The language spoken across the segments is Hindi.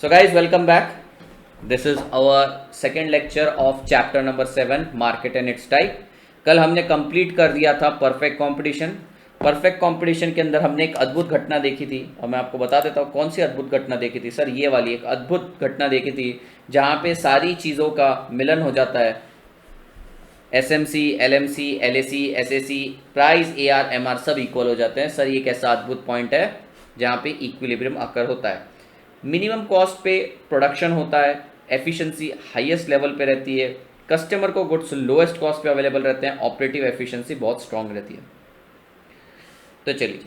So guys, welcome back. This is our second lecture of chapter number 7, Market and its Type. कल हमने कंप्लीट कर दिया था परफेक्ट कंपटीशन। परफेक्ट कंपटीशन के अंदर हमने एक अद्भुत घटना देखी थी और मैं आपको बता देता हूँ कौन सी अद्भुत घटना देखी थी। सर ये वाली एक अद्भुत घटना देखी थी जहाँ पे सारी चीज़ों का मिलन हो जाता है। SMC, LMC, LAC, SAC, price, AR, MR सब इक्वल हो जाते हैं। सर ये कैसा अद्भुत पॉइंट है जहाँ पे इक्विलिब्रियम अकर होता है। मिनिमम कॉस्ट पे प्रोडक्शन होता है, एफिशिएंसी हाईएस्ट लेवल पे रहती है, कस्टमर को गुड्स लोएस्ट कॉस्ट पे अवेलेबल रहते हैं, ऑपरेटिव एफिशिएंसी बहुत स्ट्रांग रहती है। तो चलिए,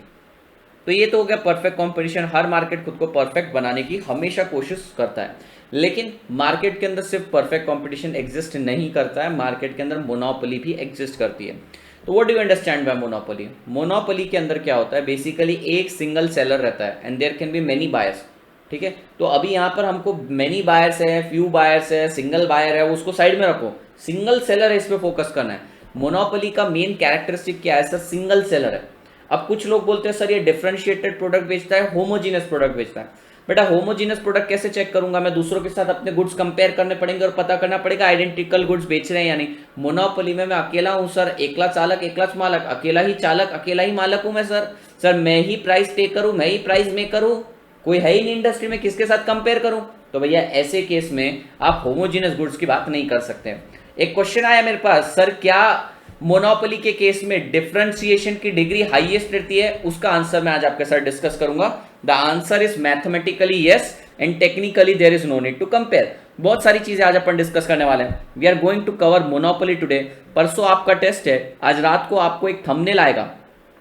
तो ये तो हो गया परफेक्ट कंपटीशन। हर मार्केट खुद को परफेक्ट बनाने की हमेशा कोशिश करता है, लेकिन मार्केट के अंदर सिर्फ परफेक्ट कंपटीशन एग्जिस्ट नहीं करता है, मार्केट के अंदर मोनोपोली भी एग्जिस्ट करती है। तो what do you understand by monopoly? Monopoly के अंदर क्या होता है? बेसिकली एक सिंगल सेलर रहता है and there can be many buyers. ठीक है, तो अभी यहाँ पर हमको मेनी बायर्स है, फ्यू बायर्स है, सिंगल बायर है, उसको साइड में रखो। सिंगल सेलर है, इस पे फोकस करना है। मोनोपोली का मेन कैरेक्टरिस्टिक क्या है सर? सिंगल सेलर है। अब कुछ लोग बोलते हैं सर ये डिफरेंशिएटेड प्रोडक्ट बेचता है, होमोजीनियस प्रोडक्ट बेचता है। बेटा होमोजीनियस प्रोडक्ट कैसे चेक करूंगा मैं? दूसरों के साथ अपने गुड्स कंपेयर करने पड़ेंगे और पता करना पड़ेगा आइडेंटिकल गुड्स बेच रहे हैं या नहीं। मोनोपोली में मैं अकेला हूं सर, एकला चालक एकला मालक, अकेला ही चालक अकेला ही मालक हूं मैं सर मैं ही प्राइस पे करूं, मैं ही प्राइस मेकर हूं, कोई है ही नहीं इंडस्ट्री में, किसके साथ कंपेयर करूं? तो भैया ऐसे केस में आप होमोजीनियस गुड्स की बात नहीं कर सकते। एक क्वेश्चन आया मेरे पास, सर क्या मोनोपोली के केस में डिफरेंशिएशन की डिग्री हाईएस्ट रहती है? उसका आंसर मैं आज आपके साथ डिस्कस करूंगा। The answer is mathematically yes and technically there is no need to compare. बहुत सारी चीजें आज अपन डिस्कस करने वाले हैं। We are going to cover monopoly today. परसों आपका टेस्ट है, आज रात को आपको एक थंबनेल आएगा,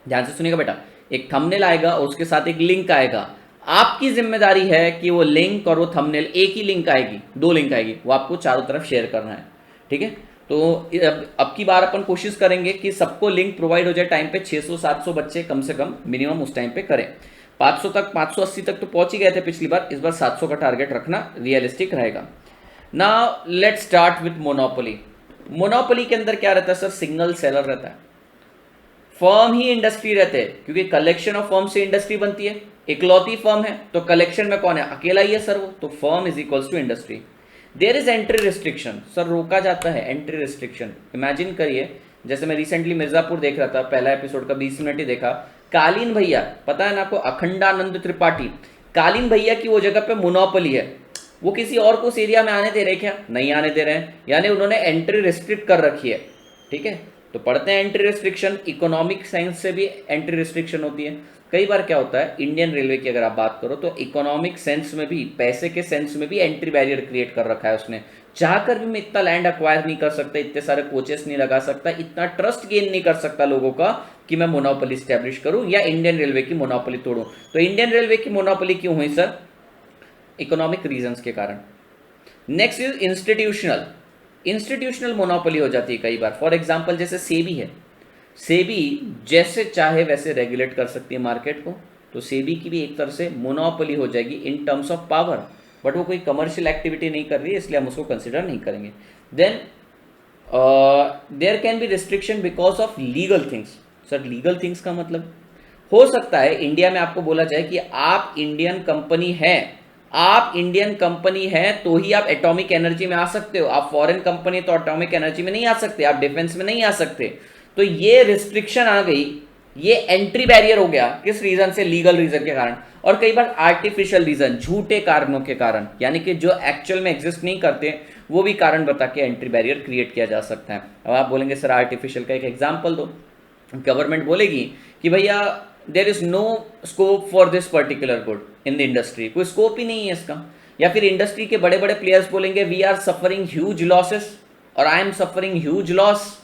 ध्यान से सुनिएगा बेटा। एक थंबनेल आएगा और उसके साथ एक लिंक आएगा। आपकी जिम्मेदारी है कि वो लिंक और वो थंबनेल, एक ही लिंक आएगी, दो लिंक आएगी, वो आपको चारों तरफ शेयर करना है। ठीक है, तो अब की बार अपन कोशिश करेंगे कि सबको लिंक प्रोवाइड हो जाए टाइम पे। 600-700 बच्चे कम से कम मिनिमम उस टाइम पे करें। 500 तक, 580 तक तो पहुंच ही गए थे पिछली बार, इस बार 700 का टारगेट रखना रियलिस्टिक रहेगा। Now let's start with monopoly. Monopoly के अंदर क्या रहता है सर? सिंगल सेलर रहता है, फर्म ही इंडस्ट्री रहते हैं, क्योंकि कलेक्शन ऑफ फर्म से इंडस्ट्री बनती है। इकलौती फर्म है तो कलेक्शन में कौन है? अकेला ही है सर वो, तो firm is equals to industry. There is entry restriction, sir रोका जाता है एंट्री रिस्ट्रिक्शन। इमेजिन करिए, जैसे मैं रिसेंटली मिर्जापुर देख रहा था, पहला एपिसोड का 20 मिनट ही देखा। कालीन भैया, पता है ना आपको, अखंडानंद त्रिपाठी, कालीन भैया की वो जगह पे मोनोपोली है। वो किसी और को उस एरिया में आने दे रहे क्या? नहीं आने दे रहे हैं, यानी उन्होंने एंट्री रिस्ट्रिक्ट कर रखी है। ठीक है, तो पढ़ते हैं एंट्री रिस्ट्रिक्शन। इकोनॉमिक साइंस से भी एंट्री रिस्ट्रिक्शन होती है। कई बार क्या होता है, इंडियन रेलवे की अगर आप बात करो तो इकोनॉमिक सेंस में भी, पैसे के सेंस में भी एंट्री बैरियर क्रिएट कर रखा है उसने। चाहकर भी मैं इतना लैंड अक्वायर नहीं कर सकता, इतने सारे कोचेस नहीं लगा सकता, इतना ट्रस्ट गेन नहीं कर सकता लोगों का कि मैं मोनोपोली स्टैब्लिश करूं या इंडियन रेलवे की मोनोपोली तोड़ूं। तो इंडियन रेलवे की मोनोपोली क्यों हुई सर? इकोनॉमिक रीजंस के कारण। Next is institutional. Institutional monopoly हो जाती है कई बार। फॉर एग्जांपल जैसे सेबी है, सेबी जैसे चाहे वैसे रेगुलेट कर सकती है मार्केट को, तो सेबी की भी एक तरह से मोनोपोली हो जाएगी in terms of power, but वो कोई कमर्शियल एक्टिविटी नहीं कर रही है, इसलिए हम उसको कंसिडर नहीं करेंगे। Then there can be restriction because of legal things. Sir legal things का मतलब हो सकता है इंडिया में आपको बोला जाए कि आप इंडियन कंपनी है, आप इंडियन कंपनी है तो ही आप एटॉमिक एनर्जी में आ सकते हो, आप फॉरेन कंपनी तो एटॉमिक एनर्जी में नहीं आ सकते, आप डिफेंस में नहीं आ सकते। तो ये रिस्ट्रिक्शन आ गई, ये एंट्री बैरियर हो गया। किस रीजन से? लीगल रीजन के कारण, और कई बार आर्टिफिशियल रीजन, झूठे कारणों के कारण, यानी कि जो एक्चुअल में एग्जिस्ट नहीं करते वो भी कारण बता के एंट्री बैरियर क्रिएट किया जा सकता है। अब आप बोलेंगे सर आर्टिफिशियल का एक एग्जाम्पल दो। गवर्नमेंट बोलेगी कि भैया there is no scope for this particular good in the industry, कोई स्कोप ही नहीं है इसका। या फिर इंडस्ट्री के बड़े बड़े प्लेयर्स बोलेंगे we are suffering huge losses और I am suffering huge loss,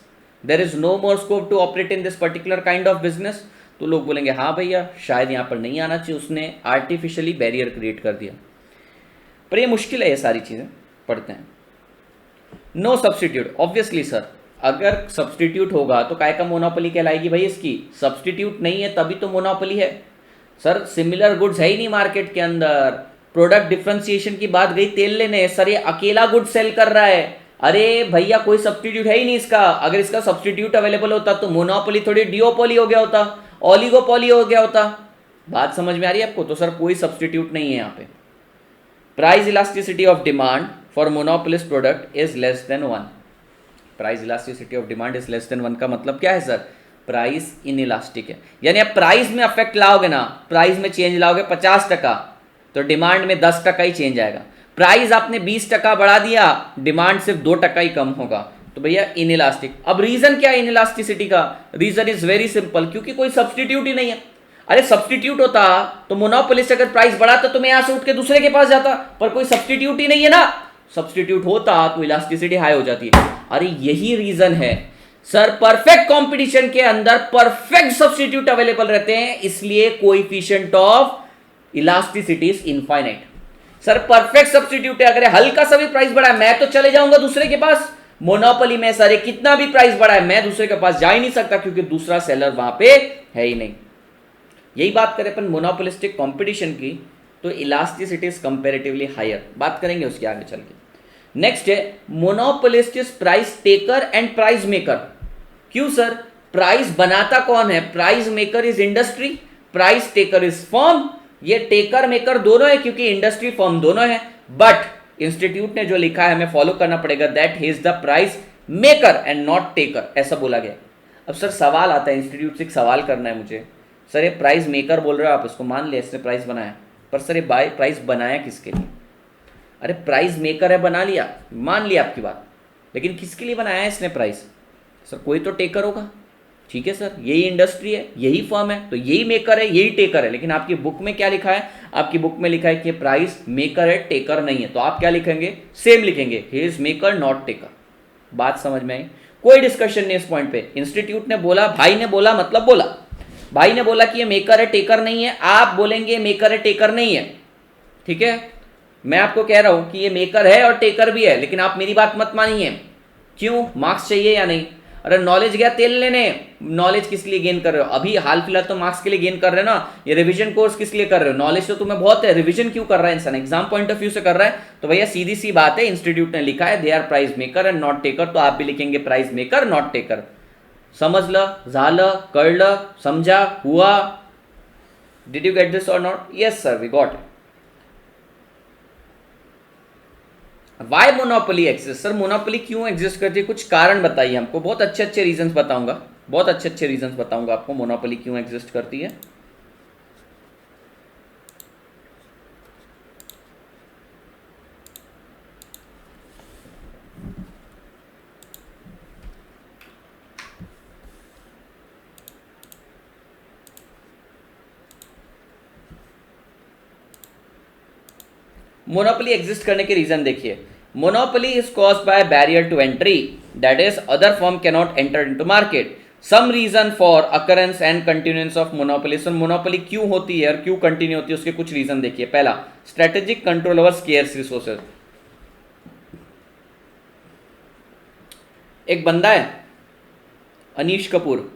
there is no more scope to operate in this particular kind of business. तो लोग बोलेंगे हाँ भैया शायद यहाँ पर नहीं आना चाहिए, उसने आर्टिफिशियली बैरियर क्रिएट कर दिया। पर ये मुश्किल है, ये सारी चीजें पढ़ते हैं। नो सब्सटीट्यूट, ऑब्वियसली सर अगर सब्सटीट्यूट होगा तो काय का मोनोपोली कहलाएगी भाई इसकी? सब्सटीट्यूट नहीं है तभी तो मोनोपोली है। सर सिमिलर गुड्स है ही नहीं मार्केट के अंदर, प्रोडक्ट डिफरेंशिएशन की बात गई तेल लेने, सर ये अकेला गुड सेल कर रहा है, अरे भैया कोई सब्सटीट्यूट है ही नहीं इसका। अगर इसका सब्सटीट्यूट अवेलेबल होता तो मोनोपोली थोड़ी डिओपोली हो गया होता, ओलिगोपोली हो गया होता। बात समझ में आ रही है आपको? तो सर कोई सब्सटीट्यूट नहीं है यहाँ पे। Price elasticity of demand for monopolist product is less than 1। Price elasticity of demand is less than 1 का मतलब क्या है सर? प्राइस इनइलास्टिक है, यानी आप प्राइस में अफेक्ट लाओगे ना, प्राइस में चेंज लाओगे 50% तो डिमांड में 10% ही चेंज आएगा। प्राइस आपने 20% बढ़ा दिया, डिमांड सिर्फ 2% ही कम होगा, तो भैया इनइलास्टिक। अब रीजन क्या है इनइलास्टिसिटी का? रीजन इज वेरी सिंपल, क्योंकि कोई सब्सटीट्यूट ही नहीं है। अरे सब्सटीट्यूट होता तो मोनोपोलिस्ट अगर प्राइस बढ़ाता तो मैं यहां से उठ के दूसरे के पास जाता, पर कोई सब्सटीट्यूट ही नहीं है ना। सब्सटीट्यूट होता तो इलास्टिसिटी हाई हो जाती है। अरे यही रीजन है सर, परफेक्ट कंपटीशन के अंदर परफेक्ट सब्सटीट्यूट अवेलेबल रहते हैं, इसलिए coefficient of elasticity is infinite. Sir perfect substitute है, अगर हल्का सा भी प्राइस बढ़ा है मैं तो चले जाऊंगा दूसरे के पास। मोनोपोली में सर कितना भी प्राइस बढ़ा है मैं दूसरे के पास जा ही नहीं सकता, क्योंकि दूसरा सेलर वहां पे है ही नहीं। यही बात करें अपन मोनोपोलिस्टिक कंपटीशन की, तो इलास्टिसिटी इज कंपैरेटिवली हायर, बात करेंगे उसके आगे चल के। नेक्स्ट है monopolist is price taker and price maker. क्यों सर? प्राइस बनाता कौन है? Price maker is industry, price taker is firm. ये टेकर मेकर दोनों है क्योंकि इंडस्ट्री फर्म दोनों है, बट इंस्टीट्यूट ने जो लिखा है हमें फॉलो करना पड़ेगा, that he is the price maker and not taker, ऐसा बोला गया। अब सर सवाल आता है, इंस्टीट्यूट से एक सवाल करना है मुझे, सर ये प्राइस मेकर बोल रहे हो आप, इसको मान लिया इसने प्राइस बनाया, पर सर ये प्राइस बनाया किसके लिए? अरे प्राइस मेकर है, बना लिया, मान लिया आपकी बात, लेकिन किसके लिए बनाया है इसने प्राइस? सर कोई तो टेकर होगा, ठीक है सर, यही इंडस्ट्री है, यही फर्म है, तो यही मेकर है, यही टेकर है। लेकिन आपकी बुक में क्या लिखा है? आपकी बुक में लिखा है कि प्राइस मेकर है, टेकर नहीं है, तो आप क्या लिखेंगे? सेम लिखेंगे, he is maker not taker. बात समझ में आई? कोई डिस्कशन नहीं इस पॉइंट पे। इंस्टीट्यूट ने बोला, भाई ने बोला मतलब बोला, भाई ने बोला कि ये मेकर है टेकर नहीं है, आप बोलेंगे मेकर है टेकर नहीं है, ठीक है। मैं आपको कह रहा हूं कि ये मेकर है और टेकर भी है, लेकिन आप मेरी बात मत मानिए। क्यों? मार्क्स चाहिए या नहीं? अरे नॉलेज गया तेल लेने, नॉलेज किस लिए गेन कर रहे हो? अभी हाल फिलहाल तो मार्क्स के लिए गेन कर रहे हो ना, ये रिवीजन कोर्स किस लिए कर रहे हो? नॉलेज तो तुम्हें बहुत है, रिवीजन क्यों कर रहा है इंसान? एग्जाम पॉइंट ऑफ व्यू से कर रहा है, तो भैया सीधी सी बात है, इंस्टीट्यूट ने लिखा है they are price maker and not taker, तो आप भी लिखेंगे प्राइस मेकर नॉट टेकर। समझलं, झालं, कळलं, समझा, हुआ? डिड यू गेट दिस और not? Yes sir, we got it. Why monopoly exist? Sir monopoly क्यों एग्जिस्ट करती है? कुछ कारण बताइए हमको, बहुत अच्छे अच्छे रीजंस बताऊंगा, बहुत अच्छे अच्छे रीजंस बताऊंगा आपको मोनोपोली क्यों एग्जिस्ट करती है। मोनोपोली एग्जिस्ट करने के रीजन देखिए। Monopoly is caused by barrier to entry, that is other firm can not enter into market. Some reason for occurrence and continuance of monopoly. Sir monopoly क्यों होती है और क्यों कंटिन्यू होती है, उसके कुछ रीजन देखिए। पहला, strategic control over scarce resources. एक बंदा है अनीश कपूर,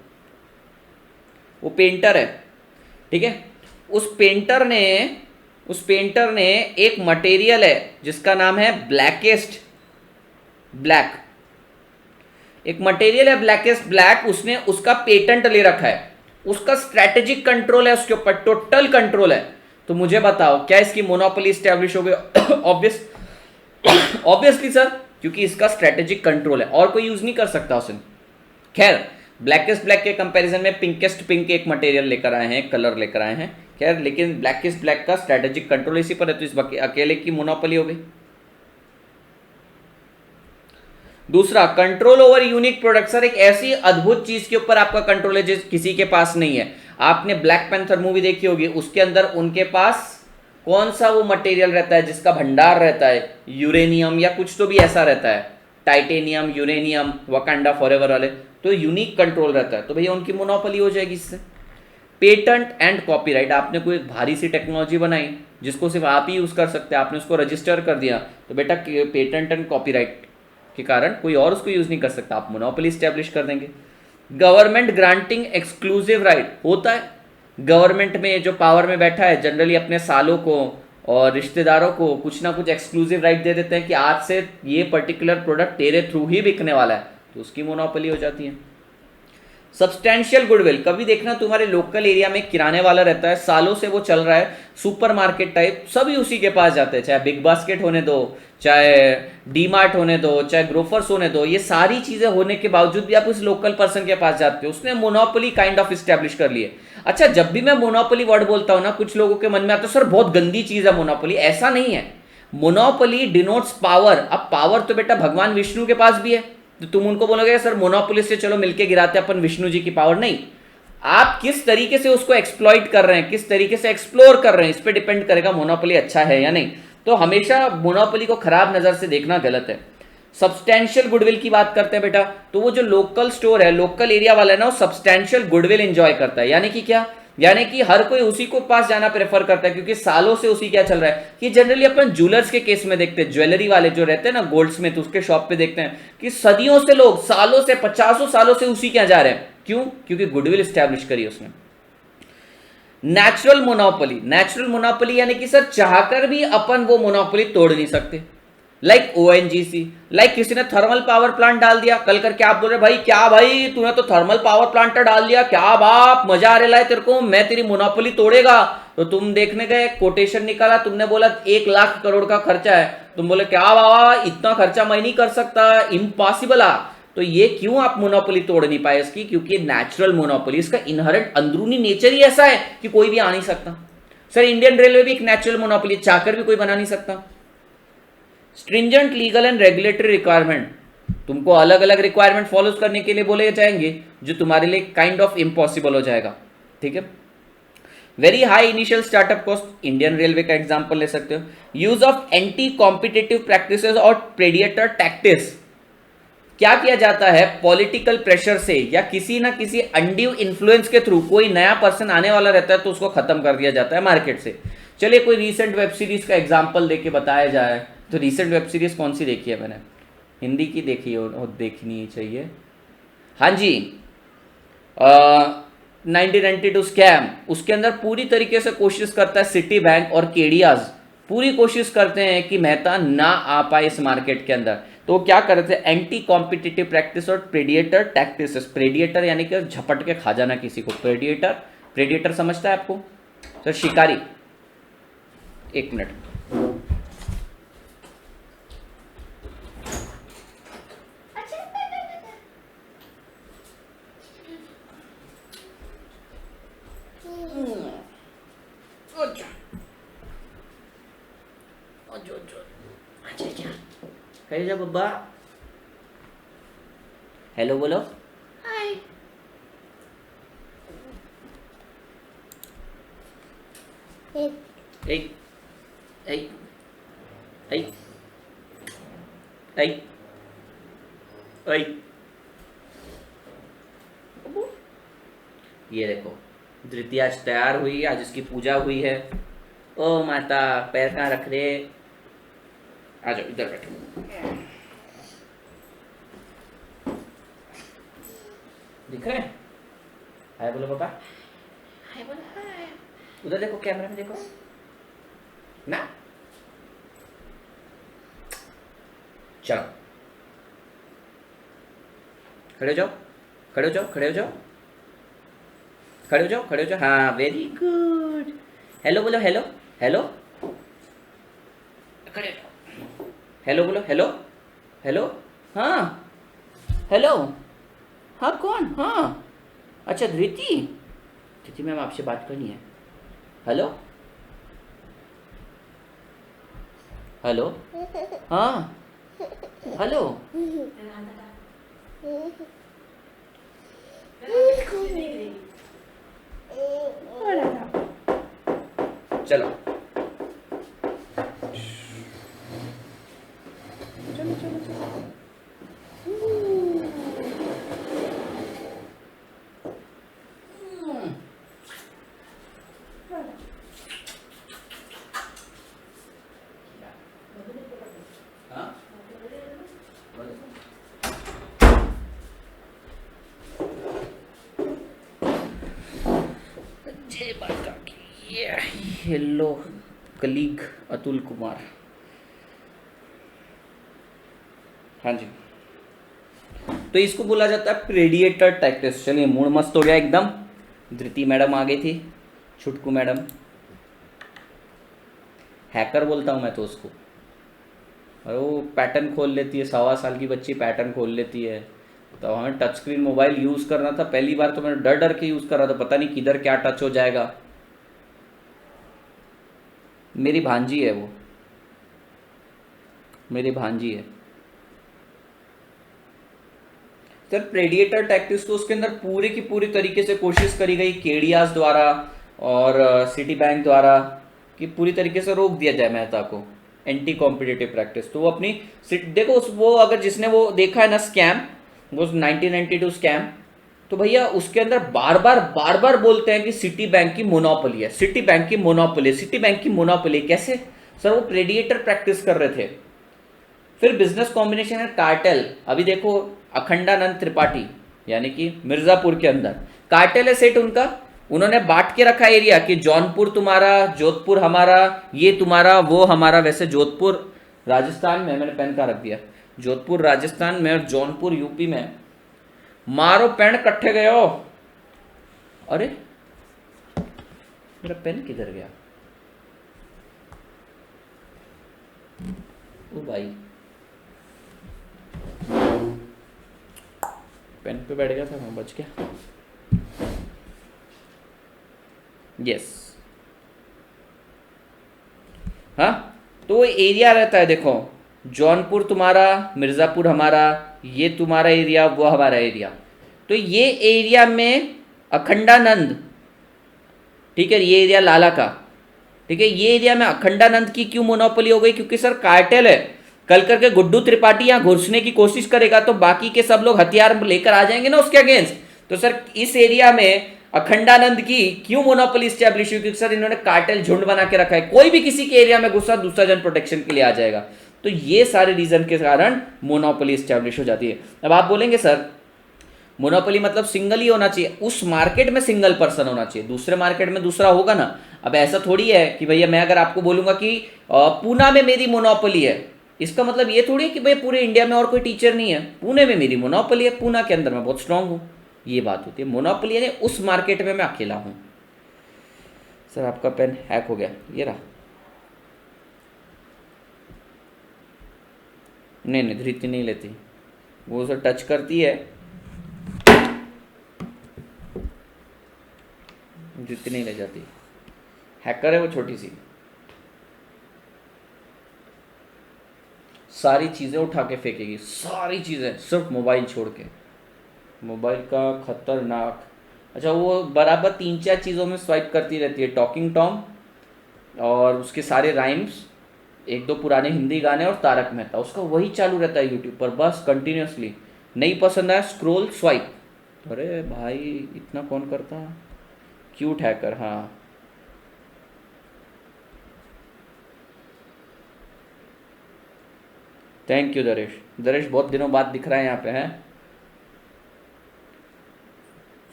वो पेंटर है, ठीक है। उस पेंटर ने एक मटेरियल है जिसका नाम है ब्लैकेस्ट ब्लैक, एक मटेरियल है ब्लैकेस्ट ब्लैक, उसने उसका पेटेंट ले रखा है, उसका स्ट्रेटेजिक कंट्रोल है उसके ऊपर, टोटल कंट्रोल है। तो मुझे बताओ क्या इसकी मोनोपोली स्टैब्लिश हो गई? ऑब्वियसली सर, क्योंकि इसका स्ट्रेटेजिक कंट्रोल है और कोई यूज नहीं कर सकता उसे। खैर ब्लैकेस्ट ब्लैक के कंपैरिजन में पिंकेस्ट पिंक एक मटेरियल लेकर आए हैं, कलर लेकर आए हैं, खैर, लेकिन ब्लैकेस्ट ब्लैक का स्ट्रेटेजिक कंट्रोल इसी पर है, तो इस अकेले की मोनोपोली हो गई। दूसरा, control over unique product. Sir एक ऐसी अद्भुत चीज के ऊपर आपका कंट्रोल है जिस किसी के पास नहीं है। आपने ब्लैक पैंथर मूवी देखी होगी, उसके अंदर उनके पास कौन सा वो मटेरियल रहता है जिसका भंडार रहता है? यूरेनियम या कुछ तो भी ऐसा रहता है, टाइटेनियम, यूरेनियम, वकांडा फॉरएवर वाले, तो यूनिक कंट्रोल रहता है, तो भैया उनकी मोनोपोली हो जाएगी इससे। Patent and copyright. आपने कोई भारी सी टेक्नोलॉजी बनाई जिसको सिर्फ आप ही यूज कर सकते हैं, आपने उसको रजिस्टर कर दिया, तो बेटा पेटेंट एंड कॉपीराइट के कारण कोई और उसको यूज नहीं कर सकता, आप मोनोपोली स्टैब्लिश कर देंगे। गवर्नमेंट ग्रांटिंग एक्सक्लूसिव राइट होता है, गवर्नमेंट में जो पावर में बैठा है जनरली अपने सालों को और रिश्तेदारों को कुछ ना कुछ एक्सक्लूसिव राइट दे देते हैं कि आज से ये पर्टिकुलर प्रोडक्ट तेरे थ्रू ही बिकने वाला है, तो उसकी मोनोपोली हो जाती है। सब्सटैंशियल गुडविल, कभी देखना तुम्हारे लोकल एरिया में किराने वाला रहता है, सालों से वो चल रहा है, सुपरमार्केट टाइप, सभी उसी के पास जाते हैं, चाहे बिग बास्केट होने दो, चाहे डी मार्ट होने दो, चाहे ग्रोफर्स होने दो, ये सारी चीजें होने के बावजूद भी आप उस लोकल पर्सन के पास जाते हो, उसने मोनोपोली काइंड ऑफ इस्टेब्लिश कर लिए। अच्छा, जब भी मैं मोनोपोली वर्ड बोलता हूं ना, कुछ लोगों के मन में आता है सर बहुत गंदी चीज है मोनोपोली, ऐसा नहीं है। Monopoly denotes power. अब पावर तो बेटा भगवान विष्णु के पास भी है, तो तुम उनको बोलोगे सर मोनोपोली से चलो मिलके गिराते अपन विष्णु जी की पावर, नहीं। आप किस तरीके से उसको एक्सप्लॉइट कर रहे हैं, किस तरीके से एक्सप्लोर कर रहे हैं, इस पे डिपेंड करेगा मोनोपोली अच्छा है या नहीं। तो हमेशा मोनोपोली को खराब नजर से देखना गलत है। सब्सटैंशियल गुडविल की बात करते हैं बेटा, तो वो जो लोकल स्टोर है, लोकल एरिया वाला है ना, वो सब्सटैंशियल गुडविल एंजॉय करता है। यानी कि क्या, यानी कि हर कोई उसी को पास जाना प्रेफर करता है, क्योंकि सालों से उसी क्या चल रहा है। कि जनरली अपन ज्वेलर्स के केस में देखते हैं, ज्वेलरी वाले जो रहते हैं ना, गोल्ड स्मिथ, उसके शॉप पे देखते हैं कि सदियों से लोग, सालों से, 50 सालों से उसी क्या जा रहे हैं। क्यों? क्योंकि गुडविल स्टैब्लिश करी उसने। नेचुरल मोनोपोली, नेचुरल मोनोपोली यानी कि सर चाहकर भी अपन वो मोनोपोली तोड़ नहीं सकते। लाइक ओएनजीसी, लाइक किसी ने थर्मल पावर प्लांट डाल दिया, कल करके आप बोल रहे भाई क्या भाई तूने तो थर्मल पावर प्लांट डाल दिया, क्या बाप मजा आ रहा है तेरे को, मैं तेरी मोनोपोली तोड़ेगा। तो तुम देखने गए, कोटेशन निकाला, तुमने बोला 1 लाख करोड़ का खर्चा है, तुम बोले क्या बाबा इतना खर्चा मैं नहीं कर सकता, इम्पॉसिबल आ। तो ये क्यों आप मोनोपोली तोड़ नहीं पाए इसकी? क्योंकि नेचुरल मोनोपोली, इसका इनहेरेंट अंदरूनी नेचर ही ऐसा है कि कोई भी आ नहीं सकता। सर इंडियन रेलवे भी एक नेचुरल मोनोपोली, चाहकर भी कोई बना नहीं सकता। Stringent legal and regulatory requirement, तुमको अलग अलग रिक्वायरमेंट फॉलो करने के लिए बोले जाएंगे, जो तुम्हारे लिए काइंड ऑफ इम्पॉसिबल हो जाएगा। ठीक है। Very high initial startup cost, Indian railway का एग्जांपल ले सकते हो। Use of anti competitive practices और प्रेडिएटर टैक्टिक्स, क्या किया जाता है, पॉलिटिकल प्रेशर से या किसी ना किसी अनड्यू इन्फ्लुएंस के थ्रू कोई नया पर्सन आने वाला रहता है तो उसको खत्म कर दिया जाता है मार्केट से। चलिए कोई रीसेंट वेब सीरीज का एग्जांपल देके बताया जाए, तो रीसेंट वेब सीरीज कौन सी देखी है मैंने? हिंदी की देखी हो, देखनी चाहिए। हाँ जी, 1992 स्कैम, उसके अंदर पूरी तरीके से कोशिश करता है सिटी बैंक और केडियाज, पूरी कोशिश करते हैं कि मेहता ना आ पाए इस मार्केट के अंदर। तो क्या करते हैं, एंटी कॉम्पिटिटिव प्रैक्टिस और प्रेडिएटर टैक्टिस। प्रेडिएटर यानी कि झपट के खा जाना किसी को, प्रेडिएटर, प्रेडिएटर समझता है आपको सर? शिकारी। एक मिनट, कहीं जा बब्बा, हेलो बोलो। हाय। ए ए ए ए ए, ये देखो धृति आज तैयार हुई, आज इसकी पूजा हुई है। ओ माता, पैर कहाँ रख रहे, आ जाओ इधर बैठो। दिख रहे हैं? हाय बोलो पापा, हाय बोलो, हाय। उधर देखो, कैमरा में देखो ना। चलो खड़े हो जाओ, खड़े हो जाओ, खड़े हो जाओ, खड़े हो जाओ, खड़े हो जाओ। हाँ वेरी गुड। हेलो बोलो, हेलो हेलो, खड़े हो जाओ, हेलो बोलो, हेलो हेलो, हाँ हेलो, हाँ कौन, हाँ अच्छा धृति, धृति मैम आपसे बात करनी है। हेलो हेलो, हाँ हेलो, चलो चलो चलो चलो, हेलो कलीग अतुल कुमार। हाँ जी, तो इसको बोला जाता है प्रेडिएटर टैक्टिक्स। चलिए मूड मस्त हो गया एकदम। धृति मैडम आ गई थी, छुटकू मैडम, हैकर बोलता हूँ मैं तो उसको। और वो पैटर्न खोल लेती है, 1.25 साल की बच्ची पैटर्न खोल लेती है। तो हमें टच स्क्रीन मोबाइल यूज़ करना था पहली बार, तो मैं डर डर के यूज़ कर रहा था, पता नहीं किधर क्या टच हो जाएगा। मेरी भांजी है वो, मेरी भांजी है सर। प्रेडिएटर टैक्टिक्स तो उसके अंदर पूरी की पूरी तरीके से कोशिश करी गई केडियास द्वारा और सिटी बैंक द्वारा कि पूरी तरीके से रोक दिया जाए मेहता को, एंटी कॉम्पिटिटिव प्रैक्टिस। तो वो अपनी देखो वो अगर जिसने वो देखा है ना स्कैम, वो 1992 स्कैम, तो भैया उसके अंदर बार बार बोलते हैं कि सिटी बैंक की मोनोपोली है, सिटी बैंक की मोनोपोली, सिटी बैंक की मोनोपोली। कैसे सर? वो प्रेडिएटर प्रैक्टिस कर रहे थे। फिर बिजनेस कॉम्बिनेशन है कार्टेल। अभी देखो अखंडानंद त्रिपाठी यानी कि मिर्जापुर के अंदर कार्टेल है सेट उनका। उन्होंने बांट के रखा एरिया कि जौनपुर तुम्हारा, जोधपुर हमारा, ये तुम्हारा, वो हमारा। वैसे जोधपुर राजस्थान में, मैंने पेन कहाँ रख दिया, जोधपुर राजस्थान में और जौनपुर यूपी में। मारो पेन कट्ठे गए हो। अरे मेरा पेन किधर गया? ओ भाई, पेन पे बैठ गया था मैं, बच गया। यस, हाँ, तो वो एरिया रहता है देखो, जौनपुर तुम्हारा, मिर्ज़ापुर हमारा, ये तुम्हारा एरिया, वो हमारा एरिया। तो ये एरिया में अखंडानंद, ठीक है, ये एरिया लाला का, ठीक है, ये एरिया में अखंडानंद की क्यों मोनोपोली हो गई? क्योंकि सर कार्टेल है। कल करके गुड्डू त्रिपाठी यहाँ घुसने की कोशिश करेगा तो बाकी के सब लोग हथियार लेकर आ जाएंगे ना उसके अगेंस्ट। तो सर इस एरिया में अखंडानंद की क्यों मोनोपोली स्टैब्लिश हुई? क्योंकि सर इन्होंने कार्टेल झुंड बना के रखा है, कोई भी किसी के एरिया में घुसा दूसरा जन प्रोटेक्शन के लिए आ जाएगा। तो ये सारे रीजन के कारण मोनोपोली स्टैब्लिश हो जाती है। अब आप बोलेंगे सर मोनोपोली मतलब सिंगल ही होना चाहिए, उस मार्केट में सिंगल पर्सन होना चाहिए, दूसरे मार्केट में दूसरा होगा ना। अब ऐसा थोड़ी है कि भैया मैं अगर आपको बोलूंगा कि पूना में मेरी मोनोपोली है, इसका मतलब ये थोड़ी है कि भाई पूरे इंडिया में और कोई टीचर नहीं है, पुणे में मेरी मोनोपोली है, पूना के अंदर मैं बहुत स्ट्रांग हूँ, ये बात होती है। मोनोपोली यानी उस मार्केट में मैं अकेला हूँ। सर आपका पेन हैक हो गया, ये रहा। नहीं धृति नहीं लेती वो, सर टच करती है, धृति नहीं ले जाती। हैकर है वो, छोटी सी, सारी चीज़ें उठा के फेंकेगी, सारी चीज़ें, सिर्फ मोबाइल छोड़ के। मोबाइल का खतरनाक। अच्छा, वो बराबर 3-4 चीज़ों में स्वाइप करती रहती है, टॉकिंग टॉम और उसके सारे राइम्स, 1-2 पुराने हिंदी गाने और तारक मेहता, उसका वही चालू रहता है यूट्यूब पर बस कंटिन्यूसली। नहीं पसंद आया स्क्रोल स्वाइप। अरे भाई इतना कौन करता? क्यूट हैकर, हाँ। Thank you Daresh. दरेश बहुत दिनों बाद दिख रहा है यहाँ पे, हैं।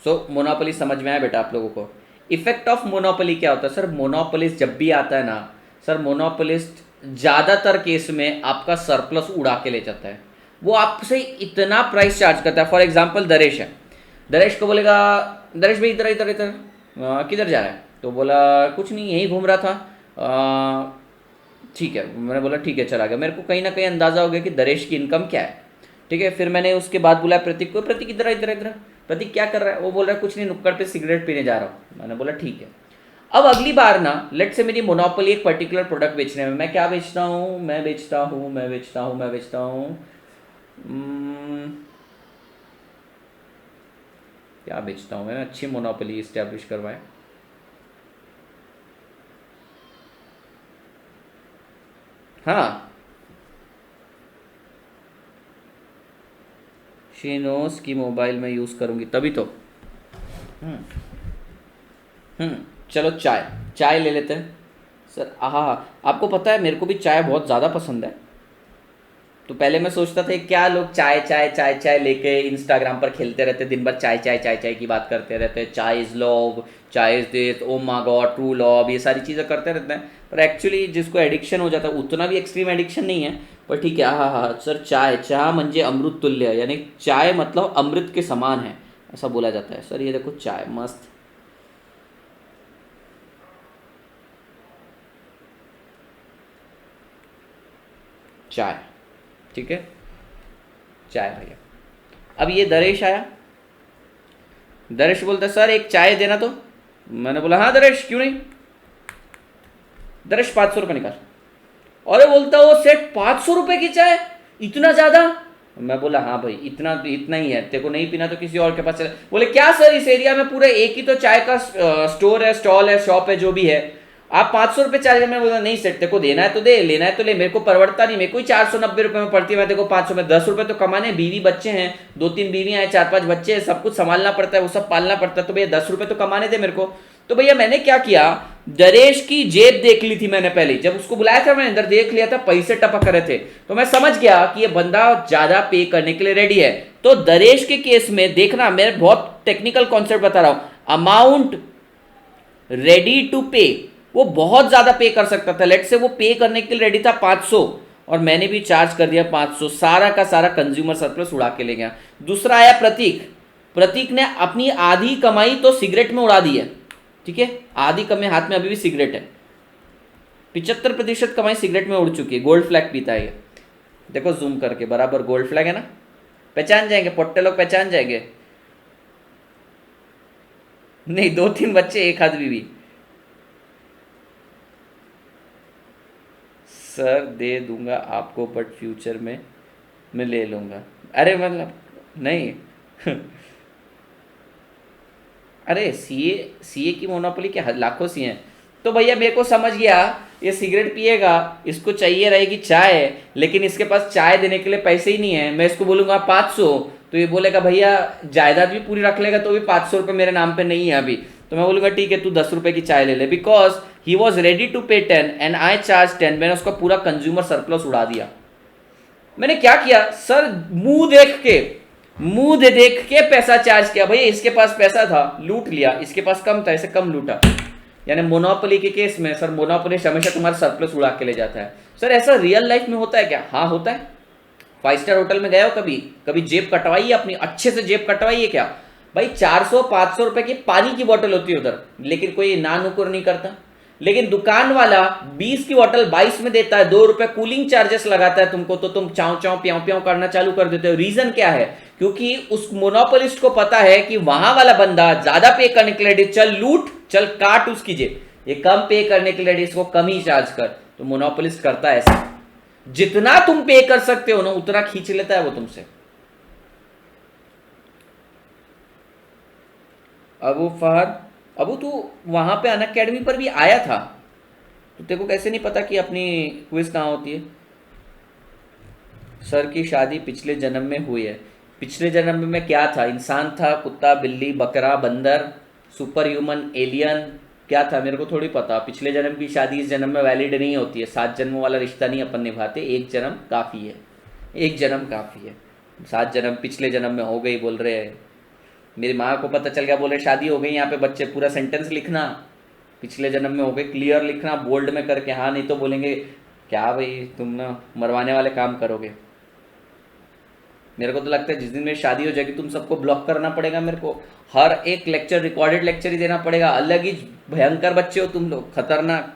सो मोनोपोली समझ में आया बेटा आप लोगों को? इफेक्ट ऑफ मोनोपोली क्या होता है सर? मोनोपोलिस्ट जब भी आता है ना सर, मोनोपोलिस्ट ज़्यादातर केस में आपका सरप्लस उड़ा के ले जाता है। वो आपसे इतना प्राइस चार्ज करता है। फॉर एग्जाम्पल दरेश है, दरेश को बोलेगा दरेश भाई इधर इधर इधर किधर जा रहा है? तो बोला कुछ नहीं, यहीं घूम रहा था। ठीक है, मैंने बोला ठीक है चला गया। मेरे को कहीं ना कहीं अंदाज़ा हो गया कि दरेश की इनकम क्या है, ठीक है। फिर मैंने उसके बाद बुलाया प्रतीक को, प्रतीक इधर इधर इधर, प्रतीक क्या कर रहा है? वो बोल रहा है कुछ नहीं, नुक्कड़ पे सिगरेट पीने जा रहा हूँ। मैंने बोला ठीक है। अब अगली बार ना, लेट से मेरी मोनोपोली एक पर्टिकुलर प्रोडक्ट बेचने में, मैं क्या बेचता हूँ? मैं बेचता हूँ क्या बेचता हूँ मैं? अच्छी मोनोपोली इस्टेब्लिश करवाएं। हाँ, शीनोस की मोबाइल में यूज़ करूँगी तभी तो। चलो चाय ले लेते हैं सर। हाँ, आपको पता है मेरे को भी चाय बहुत ज़्यादा पसंद है। तो पहले मैं सोचता था क्या लोग चाय चाय चाय चाय लेके इंस्टाग्राम पर खेलते रहते, दिन भर चाय चाय चाय चाय की बात करते रहते, चाय इज लव, चाय is this, O my god, true love, ये सारी चीज़ें करते रहते हैं। पर एक्चुअली जिसको एडिक्शन हो जाता है, उतना भी एक्सट्रीम एडिक्शन नहीं है, पर ठीक है। हाँ हाँ सर, चाय चाय म्हणजे अमृत तुल्य, यानी चाय मतलब अमृत के समान है, ऐसा बोला जाता है। सर ये देखो चाय मस्त, चाय, ठीक है, चाय भैया। अब ये दरेश आया, दरेश बोलता सर एक चाय देना तो। मैंने बोला हाँ दरेश क्यों नहीं। दरेश 500 रुपये निकाल। अरे बोलता वो सेठ 500 रुपये की चाय, इतना ज्यादा। मैं बोला हाँ भाई इतना इतना ही है, तेरे को नहीं पीना तो किसी और के पास चले। बोले क्या सर, इस एरिया में पूरे एक ही तो चाय का स्टोर है, स्टॉल है, शॉप है, जो भी है, आप 500 रुपये चार्ज। मैं बोला नहीं सेठ, तेरे को देना है तो दे, लेना है तो ले, मेरे को परवड़ता नहीं, मेरे को ही 490 रुपये में पड़ती है, मैं देखो 500 में 10 रुपये तो कमाने, बीवी बच्चे हैं, 2-3 बीवियां हैं, 4-5 बच्चे हैं, सब कुछ संभालना पड़ता है, वो सब पालना पड़ता है, तो भैया 10 रुपये तो कमाने दे मेरे को। तो भैया मैंने क्या किया, दरेश की जेब देख ली थी मैंने पहले, जब उसको बुलाया था मैंने अंदर देख लिया था, पैसे टपक रहे थे, तो मैं समझ गया कि ये बंदा ज्यादा पे करने के लिए रेडी है। तो दरेश के केस में देखना, मैं बहुत टेक्निकल कॉन्सेप्ट बता रहा हूं, अमाउंट रेडी टू पे, वो बहुत ज्यादा पे कर सकता था। लेट से वो पे करने के लिए रेडी था 500, और मैंने भी चार्ज कर दिया 500, सारा का सारा कंज्यूमर सरप्लस उड़ा के ले गया। दूसरा आया प्रतीक, प्रतीक ने अपनी आधी कमाई तो सिगरेट में उड़ा दी है, ठीक है, आधी कमाई, हाथ में अभी भी सिगरेट है, 75% कमाई सिगरेट में उड़ चुकी है। गोल्ड फ्लैग पीता है, देखो जूम करके, बराबर गोल्ड फ्लैग है ना, पहचान जाएंगे, पोट्टे लोग पहचान जाएंगे। नहीं 2-3 बच्चे, एक आदमी भी। सर दे दूंगा आपको, बट फ्यूचर में मैं ले लूंगा। अरे मतलब नहीं अरे सीए की मोनोपोली के लाखों सी हैं। तो भैया मेरे को समझ गया, ये सिगरेट पिएगा, इसको चाहिए रहेगी चाय, लेकिन इसके पास चाय देने के लिए पैसे ही नहीं है। मैं इसको बोलूँगा 500, तो ये बोलेगा भैया जायदाद भी पूरी रख लेगा तो भी 500 रुपये मेरे नाम पे नहीं है अभी। तो मैं बोलूँगा ठीक है तू 10 रुपये की चाय ले ले, because he was ready to pay 10 and I charge 10। मैंने उसका पूरा कंज्यूमर सरप्लस उड़ा दिया। मैंने क्या किया सर, मुंह देख के पैसा चार्ज किया। भैया इसके पास पैसा था, लूट लिया, इसके पास कम था, इसे कम लूटा। यानी मोनोपोली के केस में सर, मोनोपोली हमेशा तुम्हारा सरप्लस उड़ा के ले जाता है। सर ऐसा रियल लाइफ में होता है क्या? हाँ होता है। 5 स्टार होटल में गए हो कभी जेब कटवाई है अपनी, अच्छे से जेब कटवाई है क्या भाई? 400-500 रुपए की पानी की बोतल होती है उधर, लेकिन कोई ना नुकुर नहीं करता। लेकिन दुकान वाला 20 की बोतल 22 में देता है, 2 रुपए कूलिंग चार्जेस लगाता है तुमको, तो तुम चाव चाव प्याव प्याव करना चालू कर देते हो। रीजन क्या है? क्योंकि उस मोनोपोलिस्ट को पता है कि वहां वाला बंदा ज्यादा पे करने के लिए, चल लूट, चल काट उसकी जेब, ये कम पे करने के लिए इसको कम ही चार्ज कर। तो मोनोपोलिस्ट करता है ऐसा, जितना तुम पे कर सकते हो ना उतना खींच लेता है वो तुमसे। अबू फहद, अबू तू वहां पे अनअकैडमी पर भी आया था, तो तेरे को कैसे नहीं पता कि अपनी क्विज कहाँ होती है? सर की शादी पिछले जन्म में हुई है। पिछले जन्म में मैं क्या था? इंसान था, कुत्ता, बिल्ली, बकरा, बंदर, सुपर ह्यूमन, एलियन, क्या था मेरे को थोड़ी पता। पिछले जन्म की शादी इस जन्म में वैलिड नहीं होती है। 7 जन्मों वाला रिश्ता नहीं अपन निभाते, एक जन्म काफ़ी है, एक जन्म काफ़ी है। 7 जन्म पिछले जन्म में हो गई बोल रहे हैं। मेरी माँ को पता चल गया, बोले शादी हो गई, यहाँ पे बच्चे, पूरा सेंटेंस लिखना, पिछले जन्म में हो गए, क्लियर लिखना बोल्ड में करके। हाँ नहीं तो बोलेंगे क्या भाई तुम ना मरवाने वाले काम करोगे। मेरे को तो लगता है जिस दिन मेरी शादी हो जाएगी तुम सबको ब्लॉक करना पड़ेगा मेरे को, हर एक लेक्चर रिकॉर्डेड लेक्चर ही देना पड़ेगा। अलग ही भयंकर बच्चे हो तुम लोग, खतरनाक।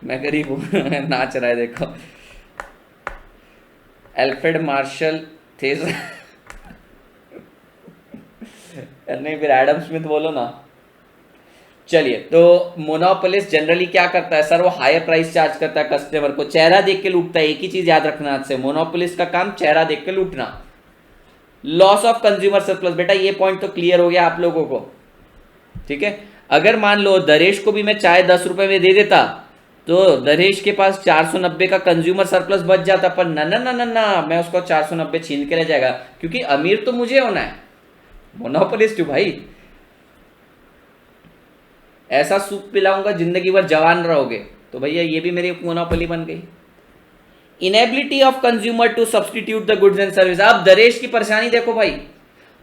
मैं गरीब हूँ नाच रहा है देखो, एल्फ्रेड मार्शल थे नहीं फिर एडम स्मिथ बोलो ना। चलिए, तो मोनोपोलिस्ट जनरली क्या करता है सर? वो हायर प्राइस चार्ज करता है कस्टमर को, चेहरा देख के लूटता है। एक ही चीज याद रखना आज से, मोनोपोलिस्ट का काम चेहरा देख के लूटना। लॉस ऑफ कंज्यूमर सरप्लस, बेटा ये पॉइंट तो क्लियर हो गया आप लोगों को, ठीक है। अगर मान लो दरेश को भी मैं चाय 10 रुपए में दे देता तो दरेश के पास 490 का कंज्यूमर सरप्लस बच जाता, पर ना ना ना ना ना, मैं उसको 490 छीन के ले जाएगा, क्योंकि अमीर तो मुझे होना है, मोनोपोलिस्ट हूं भाई। ऐसा सूप पिलाऊंगा जिंदगी भर जवान रहोगे, तो भैया ये भी मेरी मोनोपोली बन गई। Inability of consumer to substitute the goods and service. अब दरेश की परेशानी देखो भाई,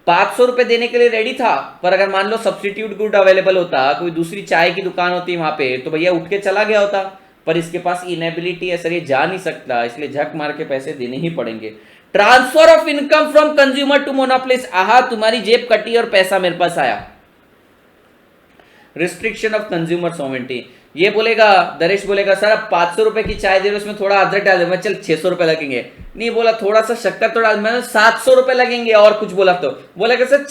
500 रुपए देने के लिए रेडी था, पर अगर मान लो सब्सटीट्यूट गुड अवेलेबल होता, कोई दूसरी चाय की दुकान होती वहां पे, तो भैया उठ के चला गया होता। पर इसके पास इनेबिलिटी है सर, ये जा नहीं सकता, इसलिए झक मार के पैसे देने ही पड़ेंगे। Transfer of income from consumer to monopolist. आहा, तुम्हारी जेब कटी और पैसा मेरे पास आया। Restriction of consumer sovereignty. ये बोलेगा, दरेश बोलेगा सर अब 500 रुपए की चाय दे रहे, उसमें थोड़ा अदरक डाल दे, मैं चल 600 रुपए लगेंगे। नहीं बोला थोड़ा सा शक्कर तो डाल, मैं 700 रुपए लगेंगे। और कुछ बोला तो बोलेगा सर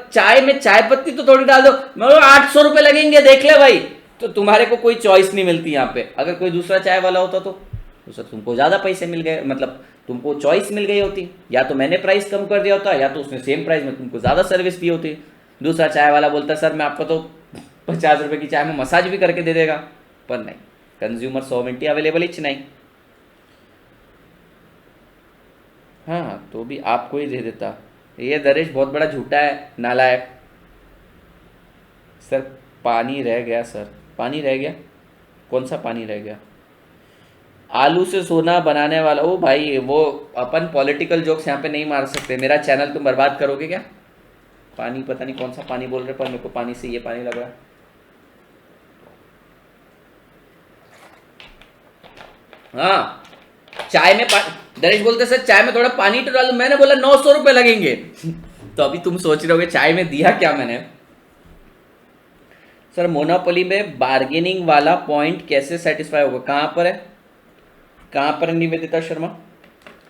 चाय में चाय पत्ती तो थोड़ी डाल दो, मैं बोला 800 रुपए लगेंगे, देख ले भाई। तो तुम्हारे को कोई चॉइस नहीं मिलती यहाँ पे। अगर कोई दूसरा चाय वाला होता तो सर तुमको ज्यादा पैसे मिल गए, मतलब तुमको चॉइस मिल गई होती, या तो मैंने प्राइस कम कर दिया होता, या तो उसने सेम प्राइस में तुमको ज्यादा सर्विस दी होती। दूसरा चाय वाला बोलता सर मैं आपको तो 50 रुपए की चाय में मसाज भी करके दे देगा, पर नहीं, कंज्यूमर सॉवरेंटी अवेलेबल ही नहीं। हाँ, तो भी आपको ही दे देता। ये दरेश बहुत बड़ा झूठा है, नालायक। सर पानी रह गया, सर पानी रह गया, कौन सा पानी रह गया? आलू से सोना बनाने वाला। ओ भाई, वो अपन पॉलिटिकल जोक्स यहाँ पे नहीं मार सकते, मेरा चैनल तुम बर्बाद करोगे क्या? पानी, पता नहीं कौन सा पानी बोल रहे, पर मेरे को पानी से ये पानी लग रहा है। हाँ, चाय में दरेश बोलते सर चाय में थोड़ा पानी तो डालो, मैंने बोला 900 रुपए लगेंगे। तो अभी तुम सोच रहे होगे चाय में दिया क्या मैंने। सर मोनोपोली में बार्गेनिंग वाला पॉइंट कैसे सेटिस्फाई होगा? कहां पर है, कहां पर है निवेदिता शर्मा?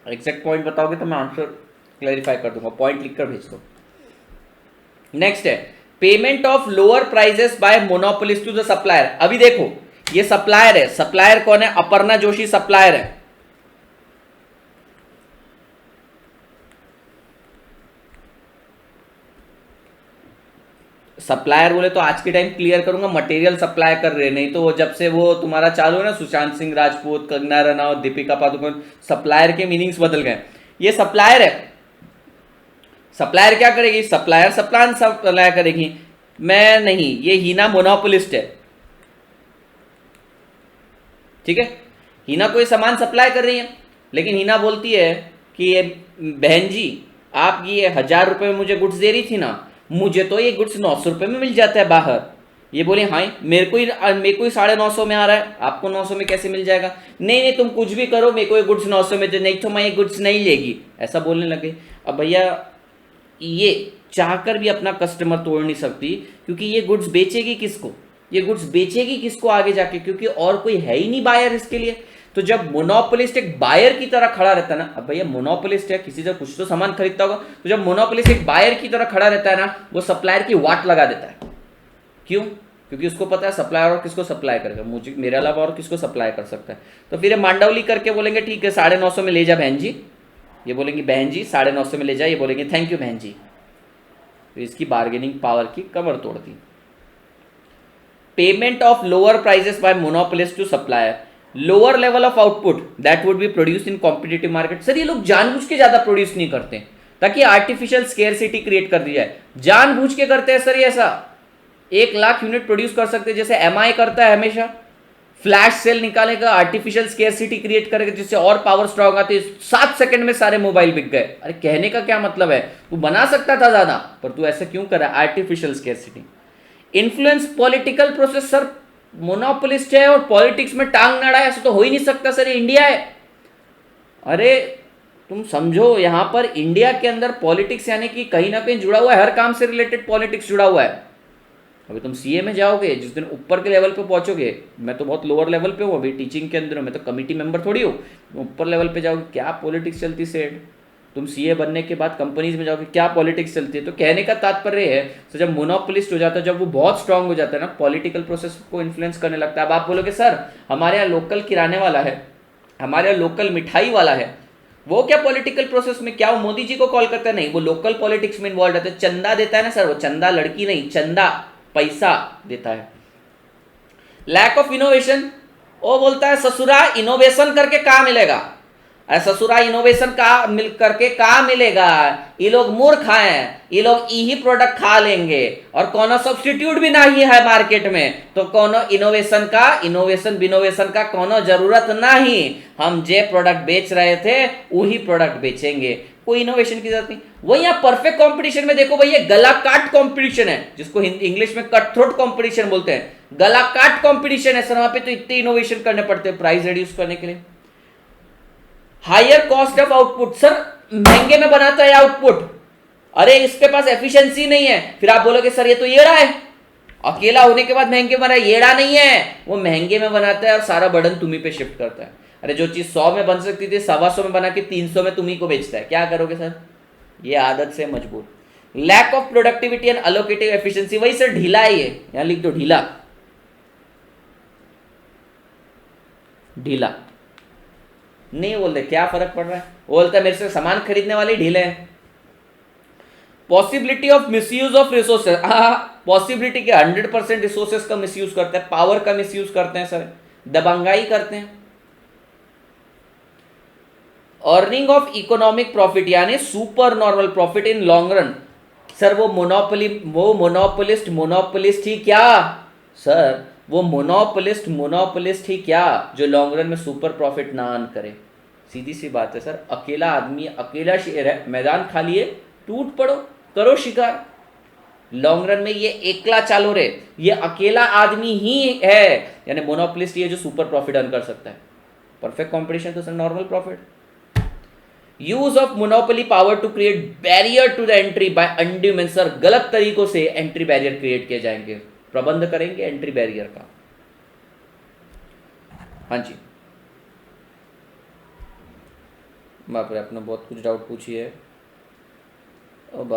एग्जैक्ट पॉइंट बताओगे तो मैं आंसर क्लैरिफाई कर दूंगा, पॉइंट लिखकर भेज दो। नेक्स्ट है payment of lower prices by monopolist to the supplier. अभी देखो ये सप्लायर है, सप्लायर कौन है? अपर्णा जोशी सप्लायर है। सप्लायर बोले तो आज के टाइम क्लियर करूंगा, मटेरियल सप्लाई कर रहे, नहीं तो वो जब से वो तुम्हारा चालू है ना, सुशांत सिंह राजपूत, कंगना रनौत, दीपिका पादुकोण, सप्लायर के मीनिंग्स बदल गए। ये सप्लायर है, सप्लायर क्या करेगी? सप्लायर सप्लाई करेगी। मैं नहीं, ये हीना मोनोपोलिस्ट है, ठीक है। हीना कोई सामान सप्लाई कर रही है, लेकिन हीना बोलती है कि ये बहन जी आप ये 1000 रुपए में मुझे गुड्स दे रही थी ना, मुझे तो ये गुड्स 900 रुपए में मिल जाता है बाहर। ये बोले हाँ मेरे को ही 950 में आ रहा है, आपको 900 में कैसे मिल जाएगा? नहीं नहीं तुम कुछ भी करो, मेरे को ये गुड्स 900 में, नहीं तो मैं ये गुड्स नहीं लेगी, ऐसा बोलने लगे। अब भैया ये चाहकर भी अपना कस्टमर तोड़ नहीं सकती, क्योंकि ये गुड्स बेचेगी किसको? ये गुड्स बेचेगी किसको आगे जाके? क्योंकि और कोई है ही नहीं बायर इसके लिए। तो जब मोनोपोलिस्ट एक बायर की तरह खड़ा रहता है ना, अब भैया मोनोपोलिस्ट है, किसी से कुछ तो सामान खरीदता होगा, तो जब मोनोपोलिस्ट एक बायर की तरह खड़ा रहता है ना, वो सप्लायर की वाट लगा देता है। क्यों? क्योंकि उसको पता है सप्लायर और किसको सप्लाई करेगा, मुझे मेरे अलावा और किसको सप्लाई कर सकता है। तो फिर मांडवली करके बोलेंगे ठीक है 950 में ले जा बहन जी, ये बोलेंगे बहन जी 950 में ले जा, ये बोलेंगे थैंक यू बहन जी। तो इसकी बार्गेनिंग पावर की कमर तोड़ दी। Payment of lower prices by monopolist to supplier, lower level of output that would be produce in competitive market. Sir ये लोग जानबूझ के ज्यादा प्रोड्यूस नहीं करते ताकि आर्टिफिशियल स्केरसिटी क्रिएट कर दी जाए, जानबूझ के करते हैं सर ये। ऐसा 1 लाख यूनिट प्रोड्यूस कर सकते हैं जैसे एमआई करता है, हमेशा फ्लैश सेल निकालेगा, आर्टिफिशियल स्केरसिटी क्रिएट करेगा जिससे और पावर स्ट्रॉन्ग आती है, 7 सेकंड में सारे मोबाइल बिक गए। अरे कहने का क्या मतलब है, तू बना सकता था ज्यादा, पर तू ऐसा क्यों कर रहा है? Artificial scarcity. Influence political process, sir monopolist है और पॉलिटिक्स में टांग ना अड़ाए, ऐसा तो हो ही नहीं सकता सर, ये इंडिया है। अरे तुम समझो, यहां पर इंडिया के अंदर पॉलिटिक्स यानी कि कहीं ना कहीं जुड़ा हुआ है, हर काम से रिलेटेड पॉलिटिक्स जुड़ा हुआ है। अभी तुम सीए में जाओगे, जिस दिन ऊपर के लेवल पे पहुंचोगे, मैं तो बहुत लोअर लेवल पे हूँ अभी टीचिंग के अंदर, मैं तो कमिटी मेंबर थोड़ी हूँ, ऊपर लेवल पे जाओगे क्या पॉलिटिक्स चलती सेठ। तुम सीए बनने के बाद कंपनीज में जाओगे क्या पॉलिटिक्स चलती है। तो कहने का तात्पर्य है, तो जब मोनोपोलिस्ट हो जाता है, जब वो बहुत स्ट्रांग हो जाता है ना, पॉलिटिकल प्रोसेस को इन्फ्लुएंस करने लगता है। अब आप बोलोगे सर हमारे यहाँ लोकल किराने वाला है, हमारे यहाँ लोकल मिठाई वाला है, वो क्या पॉलिटिकल प्रोसेस में, क्या वो मोदी जी को कॉल करता है? नहीं, वो लोकल पॉलिटिक्स में इन्वॉल्व रहता है। चंदा देता है ना सर, वो चंदा लड़की नहीं, चंदा पैसा देता है। लैक ऑफ इनोवेशन, वो बोलता है ससुरा इनोवेशन करके कहाँ मिलेगा, अरे ससुरा इनोवेशन का मिल करके कहा मिलेगा, ये लोग मूर्ख हैं, ये लोग यही प्रोडक्ट खा लेंगे और कोनो सब्स्टिट्यूट भी नहीं है मार्केट में, तो कोनो इनोवेशन बिनोवेशन का कोनो जरूरत नहीं। हम जे प्रोडक्ट बेच रहे थे वही प्रोडक्ट बेचेंगे, कोई इनोवेशन की जरूरत नहीं। वही यहाँ परफेक्ट कंपटीशन में देखो भाई, ये गला काट कंपटीशन है, जिसको इंग्लिश में कट थ्रोट कंपटीशन बोलते हैं, गला काट कंपटीशन है सर। वहां पे तो इतने इनोवेशन करने पड़ते हैं प्राइस रिड्यूस करने के लिए। Higher cost of output, sir महंगे में बनाता है आउटपुट, अरे इसके पास एफिशिएंसी नहीं है। फिर आप बोलोगे सर ये तो येड़ा है, अकेला होने के बाद महंगे बना, येड़ा नहीं है, वो महंगे में बनाता है और सारा बर्डन तुम्ही पे शिफ्ट करता है। अरे जो चीज 100 में बन सकती थी 125 में बना के 300 में तुम्ही को बेचता है, क्या करोगे सर? ये आदत से मजबूर। Lack of productivity and allocative efficiency, वही सर ढीला है ये, यहां लिख दो ढीला, ढीला नहीं बोलते, क्या फर्क पड़ रहा है, बोलता है मेरे से सामान खरीदने वाले ढीले हैं। Possibility of misuse of resources, possibility के 100% रिसोर्सेज का मिसयूज करते हैं, पावर का मिसयूज करते हैं सर, दबंगाई करते हैं। अर्निंग ऑफ इकोनॉमिक प्रॉफिट यानी super normal profit in long run, sir वो मोनोपोलिस्ट ही क्या सर, वो मोनोपोलिस्ट ही क्या जो लॉन्ग रन में सुपर प्रॉफिट ना अर्न करे। सीधी सी बात है सर, अकेला आदमी, अकेला शेर है, मैदान खाली है, टूट पड़ो, करो शिकार। लॉन्ग रन में ये एकला चालो रे, ये अकेला आदमी ही है, यानी मोनोपोलिस्ट ये जो सुपर प्रॉफिट अर्न कर सकता है। परफेक्ट कॉम्पिटिशन तो sir normal profit. Use of monopoly power to create barrier to the entry by undue means, sir गलत तरीकों से एंट्री बैरियर क्रिएट किए जाएंगे, प्रबंध करेंगे एंट्री बैरियर का। हाँ जी बाप रे, आपने बहुत कुछ डाउट पूछी है, अब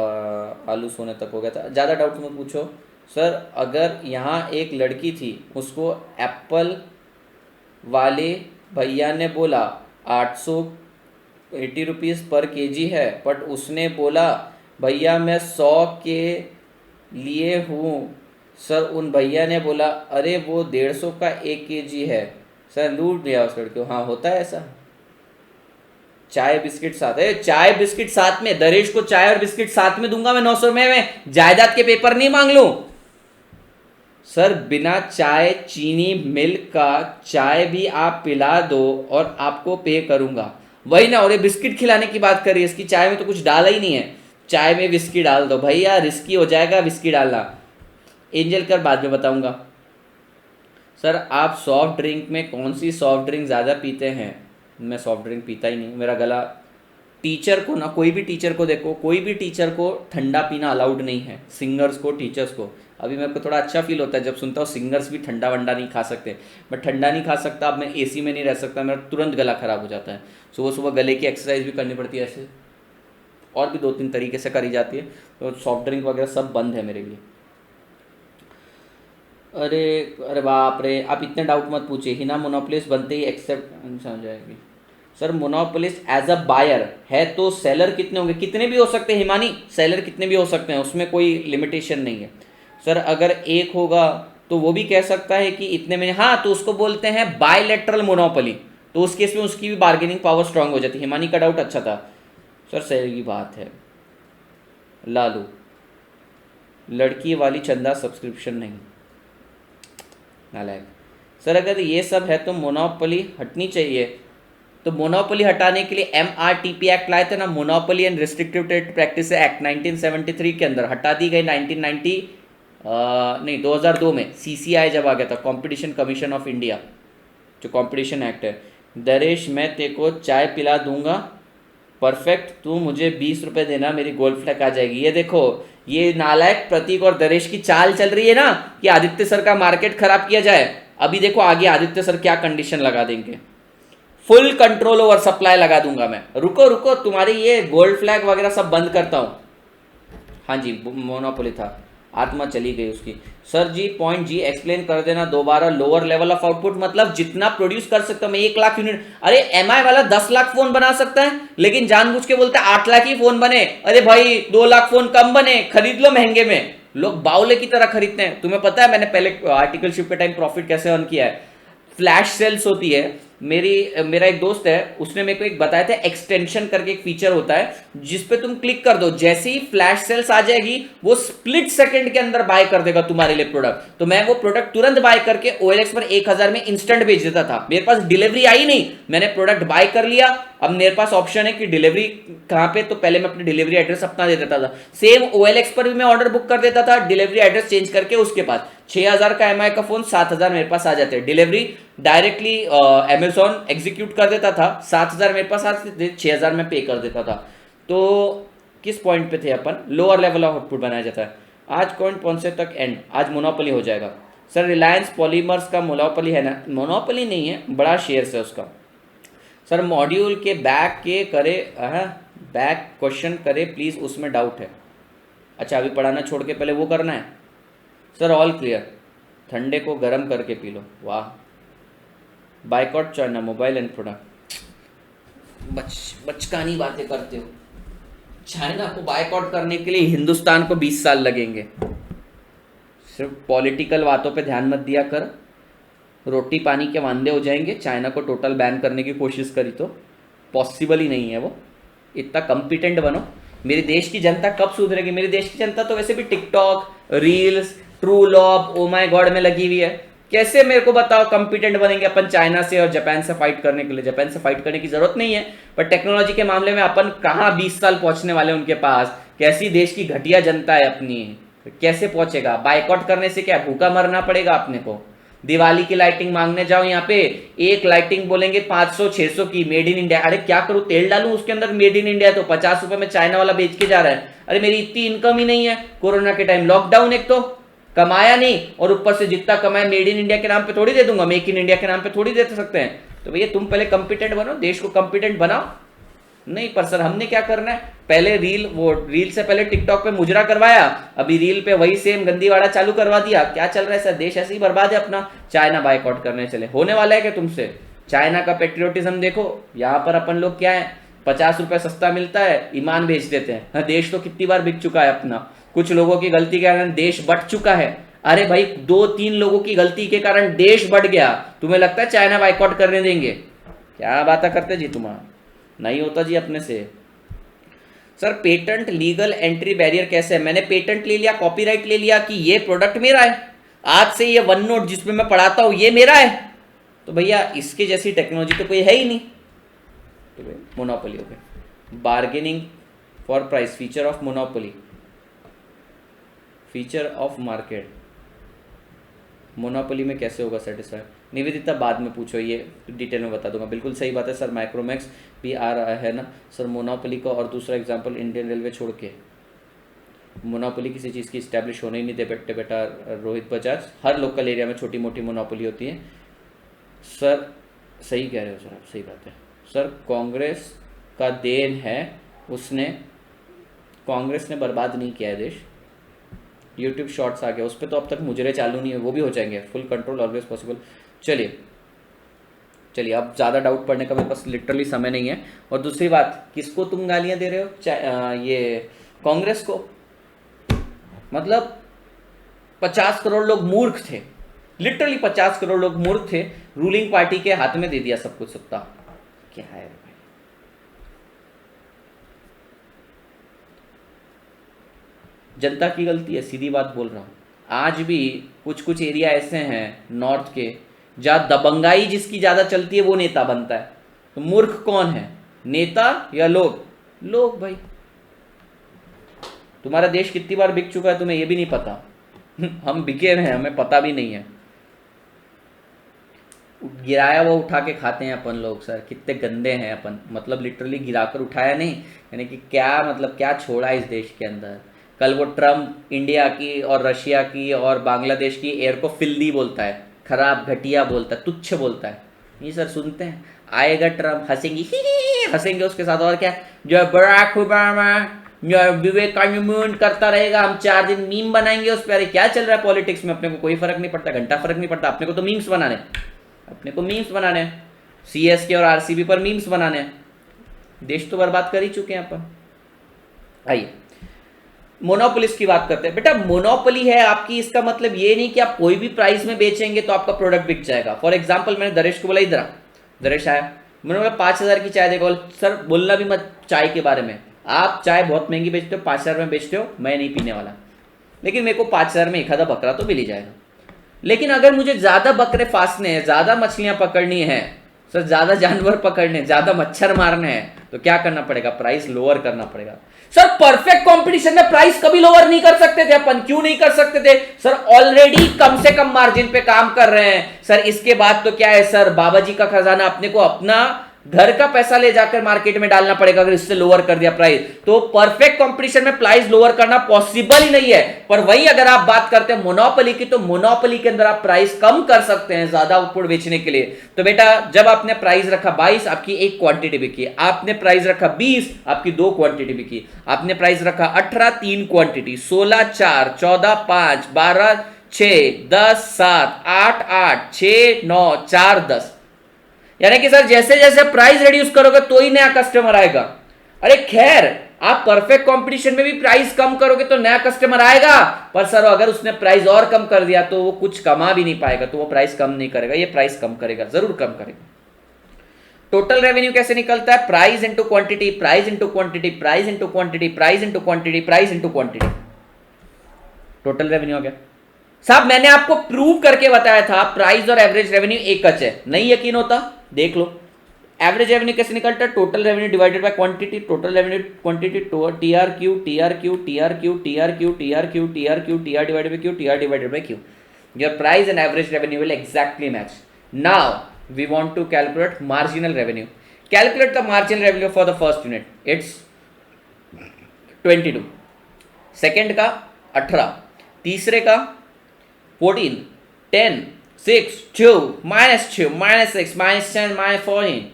आलू सोने तक हो गया था, ज़्यादा डाउट मत पूछो सर। अगर यहाँ एक लड़की थी, उसको एप्पल वाले भैया ने बोला 880 रुपीज़ पर केजी है, बट उसने बोला भैया मैं 100 के लिए हूँ। सर उन भैया ने बोला अरे वो 150 का 1 केजी है। सर लूट दिया उस लड़के को। हाँ होता है ऐसा। चाय बिस्किट साथ है, चाय बिस्किट साथ में, दरेश को चाय और बिस्किट साथ में दूंगा मैं 900 में जायदाद के पेपर नहीं मांग लूं। सर बिना चाय चीनी मिल्क का चाय भी आप पिला दो और आपको पे करूंगा। वही ना, और ये बिस्किट खिलाने की बात करिए, इसकी चाय में तो कुछ डाला ही नहीं है, चाय में विस्की डाल दो भैया, रिस्की हो जाएगा विस्की डालना। एंजल कर बाद में बताऊंगा। सर आप सॉफ्ट ड्रिंक में कौन सी सॉफ्ट ड्रिंक ज़्यादा पीते हैं? मैं सॉफ्ट ड्रिंक पीता ही नहीं, मेरा गला, टीचर को ना, कोई भी टीचर को देखो, कोई भी टीचर को ठंडा पीना अलाउड नहीं है, सिंगर्स को, टीचर्स को। अभी मेरे को थोड़ा अच्छा फील होता है जब सुनता हूँ सिंगर्स भी ठंडा वंडा नहीं खा सकते, मैं ठंडा नहीं खा सकता, अब मैं एसी में नहीं रह सकता, मेरा तुरंत गला ख़राब हो जाता है। सुबह सुबह गले की एक्सरसाइज भी करनी पड़ती है ऐसे, और भी 2-3 तरीके से करी जाती है, तो सॉफ्ट ड्रिंक वगैरह सब बंद है मेरे लिए। अरे अरे बाप रे, आप इतने डाउट मत पूछिए। हिना मोनोपोलिस्ट बनते ही एक्सेप्ट समझ जाएगी। Sir monopolist as a buyer है तो सेलर कितने होंगे? कितने भी हो सकते हैं हिमानी, सेलर कितने भी हो सकते हैं, उसमें कोई लिमिटेशन नहीं है। सर अगर एक होगा तो वो भी कह सकता है कि इतने में, हाँ तो उसको बोलते हैं बायलैटरल मोनोपोली, तो उस केस में उसकी भी बार्गेनिंग पावर स्ट्रांग हो जाती है। हिमानी का डाउट अच्छा था। सर सही की बात है। लालू लड़की वाली चंदा सब्सक्रिप्शन नहीं, नालायक। सर अगर ये सब है तो मोनोपोली हटनी चाहिए, तो मोनोपोली हटाने के लिए MRTP एक्ट लाए थे ना, monopoly and restrictive trade practice act 1973 के अंदर हटा दी गई। 2002 में CCI जब आ गया था, कॉम्पिटिशन कमीशन ऑफ इंडिया, जो कॉम्पिटिशन एक्ट है। दरेश मैं तेको चाय पिला दूंगा, परफेक्ट, तू मुझे 20 रुपये देना, मेरी गोल्ड फ्लैग आ जाएगी। ये देखो, ये नालायक प्रतीक और दरेश की चाल चल रही है ना कि आदित्य सर का मार्केट खराब किया जाए। अभी देखो आगे आदित्य सर क्या कंडीशन लगा देंगे, फुल कंट्रोल ओवर सप्लाई लगा दूंगा मैं। रुको रुको, तुम्हारी ये गोल्ड फ्लैग वगैरह सब बंद करता हूँ। हाँ जी मोनोपोली था, आत्मा चली गई उसकी। सर जी पॉइंट जी एक्सप्लेन कर देना दोबारा। लोअर लेवल ऑफ आउटपुट मतलब जितना प्रोड्यूस कर सकता हूं मैं 1 लाख यूनिट। अरे MI वाला 10 लाख फोन बना सकता है, लेकिन जानबूझ के बोलता है 8 लाख ही फोन बने। अरे भाई 2 लाख फोन कम बने, खरीद लो महंगे में। लोग बावले की तरह खरीदते हैं। तुम्हें पता है मैंने पहले आर्टिकल शिप के टाइम प्रॉफिट कैसे अर्न किया है? फ्लैश सेल्स होती है, मेरा एक दोस्त है, उसने मेरे को एक बताया था, एक्सटेंशन करके एक फीचर होता है जिसपे तुम क्लिक कर दो, जैसे ही फ्लैश सेल्स आ जाएगी वो स्प्लिट सेकंड के अंदर बाय कर देगा तुम्हारे लिए प्रोडक्ट। तो मैं वो प्रोडक्ट तुरंत बाय करके OLX पर 1000 में इंस्टेंट भेज देता था। मेरे पास डिलीवरी आई नहीं, मैंने प्रोडक्ट बाय कर लिया, अब मेरे पास ऑप्शन है कि डिलीवरी कहां पे, तो पहले मैं अपनी डिलीवरी एड्रेस अपना दे देता था। सेम OLX पर भी मैं ऑर्डर बुक कर देता था, डिलीवरी एड्रेस चेंज करके उसके पास 6000 का MI का फोन 7000 मेरे पास आ जाते, डिलीवरी डायरेक्टली अमेजॉन एग्जीक्यूट कर देता था, 7000 मेरे पास आते थे, 6000 में पे कर देता था। तो किस पॉइंट पे थे अपन, लोअर लेवल ऑफ आउटपुट बनाया जाता है। आज कौन से तक एंड, आज मोनोपोली हो जाएगा सर। रिलायंस पॉलीमर्स का मोनोपोली है ना, मोनोपोली नहीं है, बड़ा शेयर है उसका सर। मॉड्यूल के बैक के करे, बैक क्वेश्चन करे प्लीज, उसमें डाउट है। अच्छा अभी पढ़ाना छोड़ के पहले वो करना है सर। ऑल क्लियर, ठंडे को गर्म करके पी लो। वाह, boycott China mobile and product, बचकानी बातें करते हो। चाइना को बाइकआउट करने के लिए हिंदुस्तान को 20 साल लगेंगे। सिर्फ पॉलिटिकल बातों पे ध्यान मत दिया कर, रोटी पानी के वांदे हो जाएंगे। चाइना को टोटल बैन करने की कोशिश करी तो पॉसिबल ही नहीं है वो। इतना कॉम्पिटेंट बनो। मेरे देश की जनता कब सुधरेगी? मेरे देश की जनता तो वैसे भी TikTok, reels, true low, O my God में लगी हुई है। कैसे मेरे को बताओ कॉम्पिटेंट बनेंगे अपन चाइना से और जापान से फाइट करने के लिए? जापान से फाइट करने की जरूरत नहीं है, पर टेक्नोलॉजी के मामले में अपन कहाँ 20 साल पहुंचने वाले उनके पास। कैसी देश की घटिया जनता है अपनी, कैसे पहुंचेगा? बाइकआउट करने से क्या भूखा मरना पड़ेगा अपने को? दिवाली की लाइटिंग मांगने जाओ यहाँ पे, एक लाइटिंग बोलेंगे 500-600 की, मेड इन इंडिया। अरे क्या करूँ, तेल डालूं उसके अंदर मेड इन इंडिया, तो 50 रुपए में चाइना वाला बेच के जा रहा है। अरे मेरी इतनी इनकम ही नहीं है। कोरोना के टाइम लॉकडाउन, एक तो कमाया नहीं, और ऊपर से जितना कमाया मेड इन इंडिया के नाम पे थोड़ी दे दूंगा, मेक इन इंडिया के नाम पे थोड़ी दे सकते हैं। तो भैया तुम पहले कंपिटेंट बनो, देश को कंपिटेंट बनाओ। नहीं पर सर हमने क्या करना है, पहले रील से पहले टिकटॉक पे मुजरा करवाया, अभी रील पे वही सेम गंदीवाड़ा चालू करवा दिया। क्या चल रहा है सर? देश ऐसे ही बर्बाद है अपना। चाइना बाइकआउट करने चले, होने वाला है क्या तुमसे? चाइना का पेट्रियोटिज्म देखो। यहाँ पर अपन लोग क्या है, 50 रुपए सस्ता मिलता है, ईमान भेज देते हैं। हाँ, देश तो कितनी बार बिक चुका है अपना। कुछ लोगों की गलती के कारण देश बट चुका है। अरे भाई 2-3 लोगों की गलती के कारण देश बढ़ गया, तुम्हें लगता है चाइना बाइकआउट करने देंगे? क्या बातें करते जी तुम्हारा, नहीं होता जी अपने से। Sir patent legal entry barrier कैसे है? मैंने पेटेंट ले लिया, कॉपीराइट ले लिया कि ये प्रोडक्ट मेरा है, आज से ये वन नोट जिसमें मैं पढ़ाता हूं ये मेरा है, तो भैया इसके जैसी टेक्नोलॉजी तो कोई है ही नहीं, तो मोनोपोली हो गया। Bargaining for price, feature of monopoly, feature of market. Monopoly में कैसे होगा सेटिस्फाई? निवेदिता बाद में पूछो, ये डिटेल में बता दूंगा। बिल्कुल सही बात है सर, माइक्रोमैक्स भी आ रहा है ना सर मोनोपोली का। और दूसरा एग्जांपल इंडियन रेलवे छोड़ के, मोनोपोली किसी चीज़ की इस्टेब्लिश होने ही नहीं देते बेटा रोहित बजाज। हर लोकल एरिया में छोटी मोटी मोनोपोली होती है सर। सही कह रहे हो सर आप, सही बात है सर। कांग्रेस का देन है, कांग्रेस ने बर्बाद नहीं किया है देश। यूट्यूब शॉर्ट्स आ गया, उस पर तो अब तक मुजरे चालू नहीं है, वो भी हो जाएंगे। Full control always possible. चलिए अब ज़्यादा डाउट पढ़ने का मेरे पास लिटरली समय नहीं है। और दूसरी बात, किसको तुम गालियां दे रहे हो? ये कांग्रेस को। मतलब 50 करोड़ लोग मूर्ख थे, लिटरली 50 करोड़ लोग मूर्ख थे, रूलिंग पार्टी के हाथ में दे दिया सब कुछ सत्ता। क्या है भाई? जनता की गलती है, सीधी बात बोल रहा हूँ। आज भी कुछ कुछ एरिया ऐसे हैं नॉर्थ के जहाँ दबंगाई जिसकी ज़्यादा चलती है वो नेता बनता है। तो मूर्ख कौन है, नेता या लोग? लोग भाई। तुम्हारा देश कितनी बार बिक चुका है तुम्हें ये भी नहीं पता। हम बिके हैं, हमें पता भी नहीं है। गिराया वो उठा के खाते हैं अपन लोग सर, कितने गंदे हैं अपन। मतलब लिटरली गिराकर उठाया नहीं, यानी कि क्या मतलब क्या छोड़ा इस देश के अंदर। कल वो ट्रम्प इंडिया की और रशिया की और बांग्लादेश की एयर को फिल्दी बोलता है, खराब घटिया बोलता है, तुच्छ बोलता है। ये सर सुनते हैं, आएगा ट्रम्प हंसेंगे, हंसेंगे उसके साथ, और क्या जो बराक ओबामा जो विवेकानंद करता रहेगा, हम 4 दिन मीम बनाएंगे उस पर। अरे क्या चल रहा है पॉलिटिक्स में, अपने को कोई फर्क नहीं पड़ता, घंटा फर्क नहीं पड़ता। अपने को तो मीम्स बनाने, अपने को मीम्स बनाने, CSK और RCB पर मीम्स बनाने। देश तो बर्बाद कर ही चुके हैं अपन। आइए मोनोपोलिस्ट की बात करते हैं। बेटा मोनोपोली है आपकी, इसका मतलब ये नहीं कि आप कोई भी प्राइस में बेचेंगे तो आपका प्रोडक्ट बिक जाएगा। फॉर एग्जांपल मैंने दरेश को बोला इधर जरेश आया, मैंने बोला 5,000 की चाय देखो, बोला सर बोलना भी मत चाय के बारे में, आप चाय बहुत महंगी बेचते हो, 5,000 में बेचते हो, मैं नहीं पीने वाला, लेकिन मेरे को 5,000 में एक आधा बकरा तो मिल ही जाएगा। लेकिन अगर मुझे ज्यादा बकरे फांसने हैं, ज्यादा मछलियां पकड़नी है सर, ज्यादा जानवर पकड़ने, ज्यादा मच्छर मारने हैं, तो क्या करना पड़ेगा, प्राइस लोअर करना पड़ेगा। सर परफेक्ट कंपटीशन में प्राइस कभी लोअर नहीं कर सकते थे अपन, क्यों नहीं कर सकते थे सर, ऑलरेडी कम से कम मार्जिन पे काम कर रहे हैं सर। इसके बाद तो क्या है सर, बाबा जी का खजाना, अपने को अपना घर का पैसा ले जाकर मार्केट में डालना पड़ेगा अगर इससे लोअर कर दिया प्राइस। तो परफेक्ट कंपटीशन में प्राइस लोअर करना पॉसिबल ही नहीं है। पर वही अगर आप बात करते हैं मोनोपोली की, तो मोनोपोली के अंदर आप प्राइस कम कर सकते हैं ज्यादा आउटपुट बेचने के लिए। तो बेटा जब आपने प्राइस रखा 22, आपकी एक क्वांटिटी बिकी, आपने प्राइस रखा 20, आपकी 2 क्वांटिटी बिकी, आपने प्राइस रखा 18, 3 क्वांटिटी, 16, 4, 14, 5, 12, 6, 10, 7, 8, 8, 6, 9, 4, 10। यानी कि सर जैसे जैसे प्राइस रिड्यूस करोगे तो ही नया कस्टमर आएगा। अरे खैर आप परफेक्ट कंपटीशन में भी प्राइस कम करोगे तो नया कस्टमर आएगा, पर सर अगर उसने प्राइस और कम कर दिया तो वो कुछ कमा भी नहीं पाएगा, तो वो प्राइस कम नहीं करेगा, ये प्राइस कम करेगा, जरूर कम करेगा। टोटल रेवेन्यू कैसे निकलता है, price into quantity, price into quantity, price into quantity, price into quantity, price into quantity, total revenue हो गया। साहब मैंने आपको प्रूव करके बताया था प्राइस और एवरेज रेवेन्यू एक कच है, नहीं यकीन होता देख लो। एवरेज रेवेन्यू कैसे निकलता है, total revenue divided by quantity, total revenue quantity TRQ, TRQ, TRQ, TRQ, TRQ, TRQ, TR divided by Q, TR divided by Q। Your price and average revenue will exactly match. Now we want to calculate marginal revenue. Calculate the marginal revenue for the first unit. It's 22. Second का 18, तीसरे का 14, 10, 6, 2, -2, -6, -10, -14।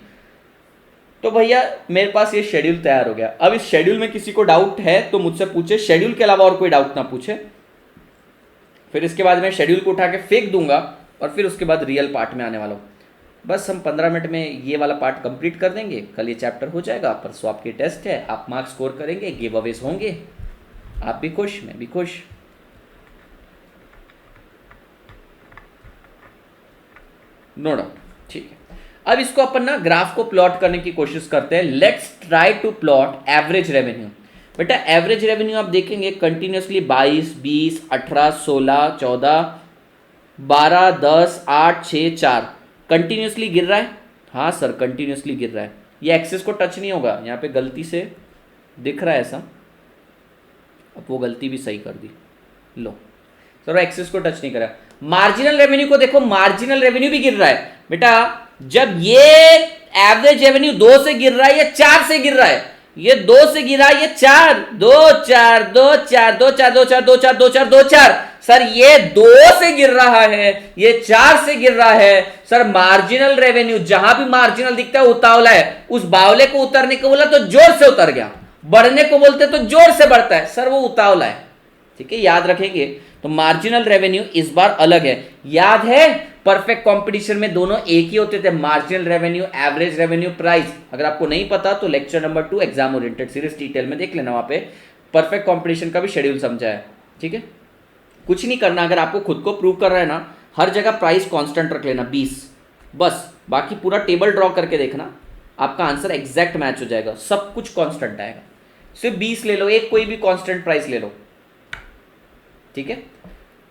तो भैया मेरे पास ये शेड्यूल तैयार हो गया। अब इस शेड्यूल में किसी को डाउट है तो मुझसे पूछे, शेड्यूल के अलावा और कोई डाउट ना पूछे। फिर इसके बाद मैं शेड्यूल को उठा के फेंक दूंगा और फिर उसके बाद रियल पार्ट में आने वाला हूँ। बस हम 15 मिनट में ये वाला पार्ट कंप्लीट कर देंगे, कल ये चैप्टर हो जाएगा, परसों आपकी टेस्ट है, आप मार्क्स स्कोर करेंगे, गिव अवेज होंगे, आप भी खुश, मैं भी खुश। नो डाउट, ठीक है। अब इसको अपन ना ग्राफ को प्लॉट करने की कोशिश करते हैं। Let's try to plot average revenue. बेटा एवरेज रेवेन्यू आप देखेंगे कंटिन्यूसली 22, 20, 18, 16, 14, 12, 10, 8, 6, 4 कंटिन्यूसली गिर रहा है। हाँ सर कंटिन्यूसली गिर रहा है, ये एक्सेस को टच नहीं होगा, यहाँ पे गलती से दिख रहा है ऐसा, अब वो गलती भी सही कर दी। लो सर एक्सेस को टच नहीं करा। मार्जिनल रेवेन्यू को देखो, मार्जिनल रेवेन्यू भी गिर रहा है। बेटा जब ये एवरेज रेवेन्यू 2 से गिर रहा है या 4 से गिर रहा है, ये 2 से गिरा, ये 4, 2, 4, 2, 4, 2, 4, 2, 4, 2, 4, 2, 4, 2, 4। सर ये 2 से गिर रहा है, ये 4 से गिर रहा है। सर मार्जिनल रेवेन्यू जहां भी मार्जिनल दिखता है उतावला है, उस बावले को उतरने को बोला तो जोर से उतर गया, बढ़ने को बोलते तो जोर से बढ़ता है, सर वो उतावला है। ठीक है, याद रखेंगे। तो मार्जिनल रेवेन्यू इस बार अलग है। याद है परफेक्ट कंपटीशन में दोनों एक ही होते थे, marginal revenue, average revenue, price. अगर आपको नहीं पता तो lecture number 2 exam oriented series detail में देख लेना, वहां पे परफेक्ट कंपटीशन का भी शेड्यूल समझा है। ठीक है, कुछ नहीं करना, अगर आपको खुद को प्रूव कर रहा है ना, हर जगह प्राइस कांस्टेंट रख लेना 20, बस। बाकी पूरा टेबल ड्रॉ करके देखना, आपका आंसर एग्जैक्ट मैच हो जाएगा, सब कुछ कांस्टेंट आएगा। सिर्फ 20 ले लो, एक कोई भी कांस्टेंट प्राइस ले लो। ठीक है,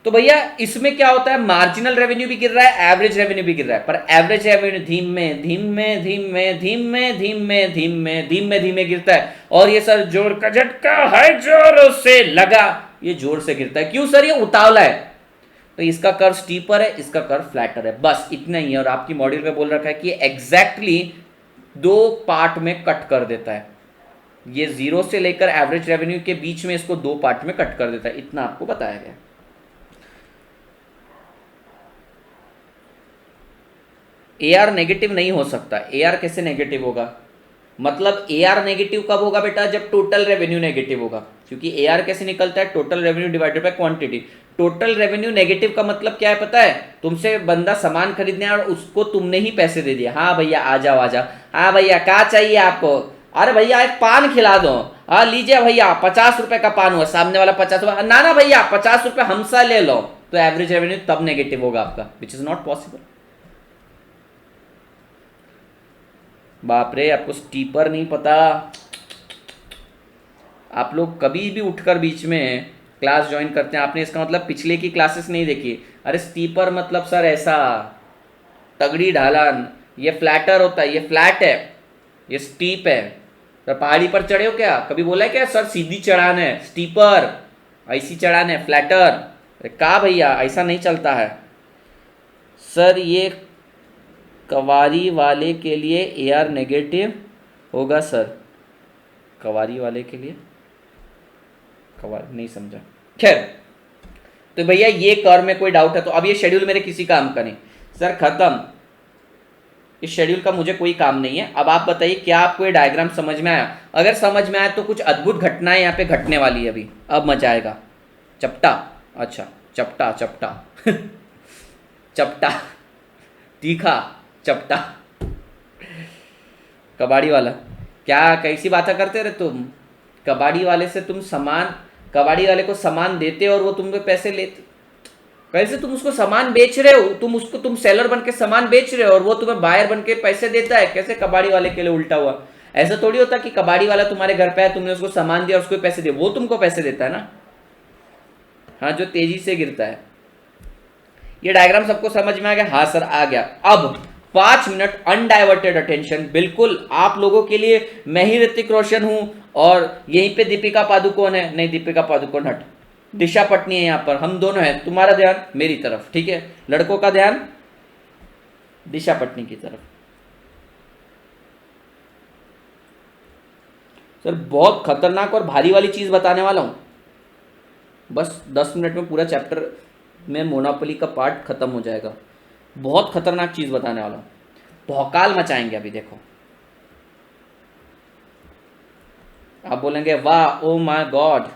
तो भैया इसमें क्या होता है, मार्जिनल रेवेन्यू भी गिर रहा है, एवरेज रेवेन्यू भी गिर रहा है, पर एवरेज रेवेन्यू धीमे धीमे धीमे धीमे धीमे धीमे धीमे धीमे गिरता है। और ये सर जोर का झटका है, जोर से लगा, ये जोर से गिरता है। क्यों सर, ये उतावला है, तो इसका कर्व स्टीपर है, इसका कर्व फ्लैटर है, बस इतना ही है। और आपकी मॉड्यूल में बोल रखा है कि एग्जैक्टली 2 पार्ट में कट कर देता है, ये 0 से लेकर एवरेज रेवेन्यू के बीच में इसको 2 पार्ट में कट कर देता है, इतना आपको बताया गया। AR नेगेटिव नहीं हो सकता। AR कैसे नेगेटिव होगा, मतलब AR नेगेटिव कब होगा बेटा, जब टोटल रेवेन्यू नेगेटिव होगा। क्योंकि AR कैसे निकलता है, total revenue divided by quantity. Total revenue negative का मतलब क्या है पता है, तुमसे बंदा सामान खरीदने और उसको तुमने ही पैसे दे दिया, हाँ भैया आ जाओ आ जाओ, हाँ भैया क्या चाहिए आपको, अरे भैया एक पान खिला दो, हाँ लीजिए भैया 50 रुपए का पान हुआ, सामने वाला 50 रुपए, ना ना भैया 50 रुपए हमसा ले लो, तो एवरेज रेवेन्यू तब नेगेटिव होगा आपका, विच इज नॉट पॉसिबल। बाप रे, आपको स्टीपर नहीं पता। आप लोग कभी भी उठकर बीच में क्लास ज्वाइन करते हैं, आपने इसका मतलब पिछले की क्लासेस नहीं देखी। अरे स्टीपर मतलब सर ऐसा तगड़ी ढालान, ये फ्लैटर होता है, ये फ्लैट है, ये स्टीप है। सर पहाड़ी पर चढ़े हो क्या, कभी बोला है क्या सर सीधी चढ़ान है स्टीपर, ऐसी चढ़ान है फ्लैटर? अरे कहा भैया, ऐसा नहीं चलता है सर। ये कवारी वाले के लिए एआर नेगेटिव होगा सर। कवारी वाले के लिए, कवार नहीं समझा। खैर, तो भैया ये कर में कोई डाउट है तो अब ये शेड्यूल मेरे किसी काम का नहीं सर, खत्म। इस शेड्यूल का मुझे कोई काम नहीं है। अब आप बताइए क्या आपको ये डायग्राम समझ में आया? अगर समझ में आया तो कुछ अद्भुत घटनाएं यहाँ पे घटने वाली है अभी, अब मजा आएगा। चपटा, अच्छा चपटा चपटा चपटा, तीखा चपटा। कबाड़ी वाला, क्या कैसी बातें करते रहे तुम? कबाड़ी वाले से तुम सामान, कबाड़ी वाले को सामान देते और वो तुम पे पैसे लेते। कैसे तुम उसको सामान बेच रहे हो? तुम सेलर बन के सामान बेच रहे हो और वो तुम्हें बायर बन के पैसे देता है। कैसे कबाड़ी वाले के लिए उल्टा हुआ? ऐसा थोड़ी होता कि कबाड़ी वाला तुम्हारे घर पे है, तुमने उसको सामान दिया और उसको पैसे दिए, वो तुमको पैसे देता है ना। हाँ, जो तेजी से गिरता है। ये डायग्राम सबको समझ में आ गया? हाँ सर आ गया। अब 5 मिनट अनडाइवर्टेड अटेंशन, बिल्कुल आप लोगों के लिए। मैं ही ऋतिक रोशन हूं और यहीं पे दीपिका पादुकोण है। नहीं, दीपिका पादुकोण हट, दिशा पटनी है यहाँ पर। हम दोनों हैं, तुम्हारा ध्यान मेरी तरफ, ठीक है? लड़कों का ध्यान दिशा पटनी की तरफ। सर बहुत खतरनाक और भारी वाली चीज बताने वाला हूं। बस 10 मिनट में पूरा चैप्टर में मोनोपोली का पार्ट खत्म हो जाएगा। बहुत खतरनाक चीज बताने वाला हूं, भौकाल मचाएंगे अभी। देखो, आप बोलेंगे वाह, oh my god,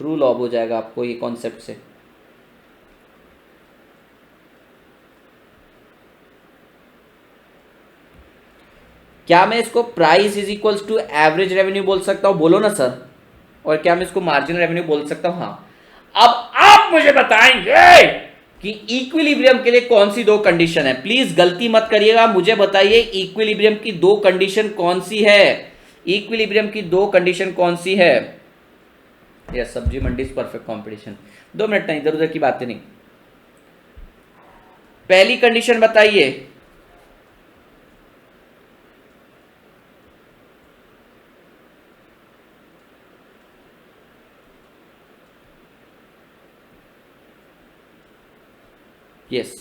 true love हो जाएगा आपको ये कॉन्सेप्ट से। क्या मैं इसको price is equals to average revenue बोल सकता हूं? बोलो ना सर। और क्या मैं इसको मार्जिनल रेवेन्यू बोल सकता हूं? हाँ। अब आप मुझे बताएंगे कि इक्विलिब्रियम के लिए कौन सी दो कंडीशन है। प्लीज गलती मत करिएगा, मुझे बताइए इक्विलिब्रियम की दो कंडीशन कौन सी है? इक्विलिब्रियम की दो कंडीशन कौन सी है? यस, सब्जी मंडी परफेक्ट कंपटीशन। 2 मिनट नहीं, इधर उधर की बातें नहीं। पहली कंडीशन बताइए। Yes,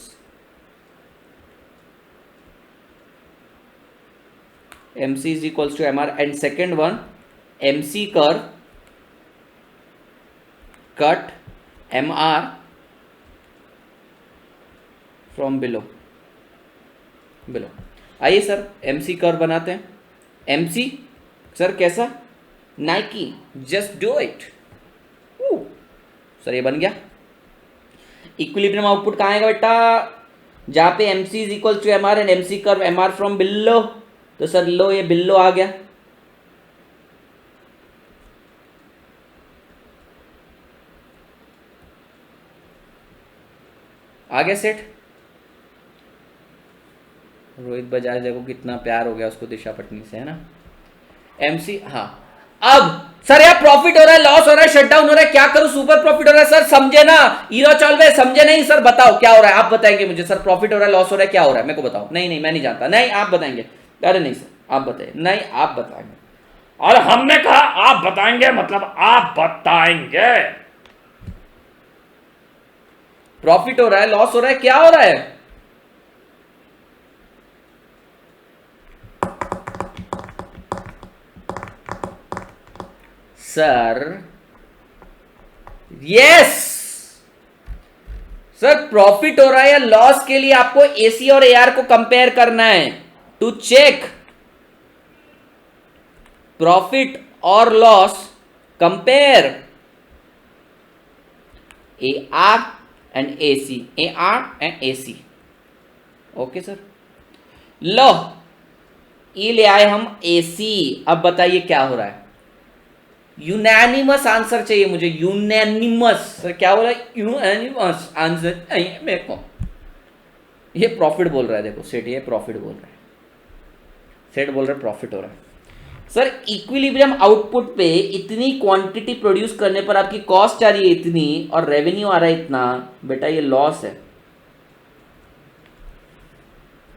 MC is equals to MR, and second one, MC curve cut MR from below। आइए सर MC कर्व बनाते हैं। MC सर कैसा? Nike, just do it. Sir ये बन गया। इक्विलिब्रियम आउटपुट कहाँ आएगा बेटा? जहां पे MC is equal to MR and MC curve MR from below. तो सर लो, ये बिलो आ गया। आगे सेट। रोहित बजाज देखो कितना प्यार हो गया उसको दिशा पटनी से, है ना? MC, हाँ। अब सर यार प्रॉफिट हो रहा है, लॉस हो रहा है, शटडाउन हो रहा है, क्या करूं? सुपर प्रॉफिट हो रहा है सर, समझे ना? ईरो चल रहे, समझे नहीं सर? बताओ क्या हो रहा है, आप बताएंगे मुझे। सर प्रॉफिट हो रहा है, लॉस हो रहा है, क्या हो रहा है मेरे को बताओ। नहीं मैं नहीं जानता। नहीं आप बताएंगे। अरे नहीं सर आप बताइए। नहीं आप बताएंगे। और हमने कहा आप बताएंगे, मतलब आप बताएंगे। प्रॉफिट हो रहा है, लॉस हो रहा है, क्या हो रहा है? सर यस सर, प्रॉफिट हो रहा है या लॉस के लिए आपको एसी और एआर को कंपेयर करना है टू चेक प्रॉफिट और loss. Compare AR and AC, AR and AC। Okay sir, लो ये ले आए हम AC। अब बताइए क्या हो रहा है? यूनैनिमस आंसर चाहिए मुझे, यूनैनिमस। सर क्या बोला? यूनैनिमस आंसर चाहिए मेरे को। ये प्रॉफिट बोल रहा है, देखो सेठ, ये प्रॉफिट बोल रहा है। सेठ बोल रहे प्रॉफिट हो रहा है। सर इक्विलिब्रियम आउटपुट पे इतनी क्वांटिटी प्रोड्यूस करने पर आपकी कॉस्ट आ रही है इतनी और रेवेन्यू आ रहा है इतना, बेटा ये लॉस है।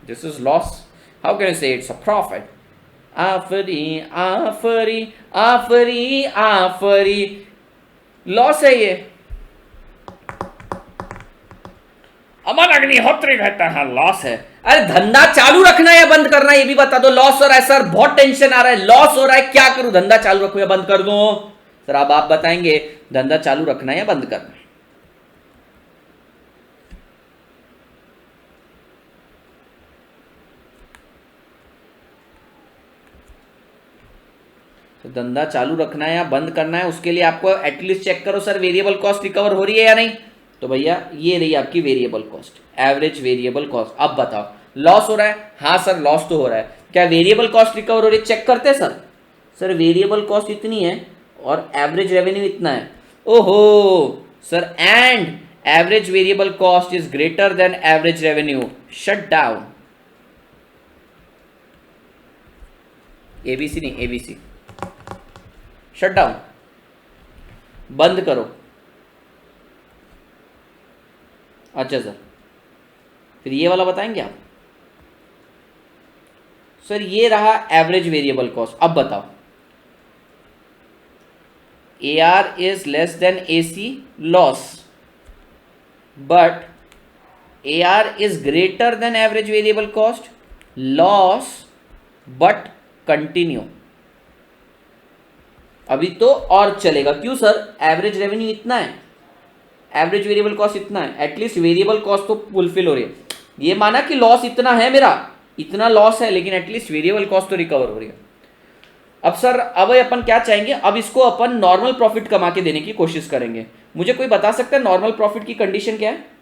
This is loss. How can you से it's a profit? AFRI AFRI AFRI AFRI, loss है ये। अमन अग्निहोत्री कहता है लॉस है। अरे धंधा चालू रखना है या बंद करना है ये भी बता दो। लॉस हो रहा है सर, बहुत टेंशन आ रहा है, लॉस हो रहा है, क्या करूं? धंधा चालू रखूं या बंद कर दूं? सर अब आप बताएंगे धंधा चालू रखना है या बंद करना है। तो धंधा चालू रखना है या बंद करना है, उसके लिए आपको एटलीस्ट चेक करो सर वेरिएबल कॉस्ट रिकवर हो रही है या नहीं। तो भैया ये रही आपकी variable cost, average variable cost. अब बताओ लॉस हो रहा है? हाँ सर लॉस तो हो रहा है। क्या वेरिएबल कॉस्ट रिकवर हो रही है? चेक करते हैं सर। सर वेरिएबल कॉस्ट इतनी है और एवरेज रेवेन्यू इतना है। ओहो sir, and average variable cost is greater than average revenue, shut down. ABC नहीं, एबीसी, शट डाउन, बंद करो। अच्छा सर, फिर ये वाला बताएंगे आप? सर ये रहा एवरेज वेरिएबल कॉस्ट। अब बताओ AR is less than AC loss, but AR is greater than average variable cost loss but continue. अभी तो और चलेगा, क्यों सर? एवरेज रेवेन्यू इतना है, एवरेज वेरिएबल कॉस्ट इतना है, एटलीस्ट वेरिएबल कॉस्ट तो फुलफिल हो रही है। ये माना कि लॉस इतना है, मेरा इतना लॉस है, लेकिन एटलीस्ट वेरिएबल कॉस्ट तो रिकवर हो रही है। अब सर अब अपन क्या चाहेंगे? अब इसको अपन नॉर्मल प्रॉफिट कमा के देने की कोशिश करेंगे। मुझे कोई बता सकता है नॉर्मल प्रॉफिट की कंडीशन क्या है?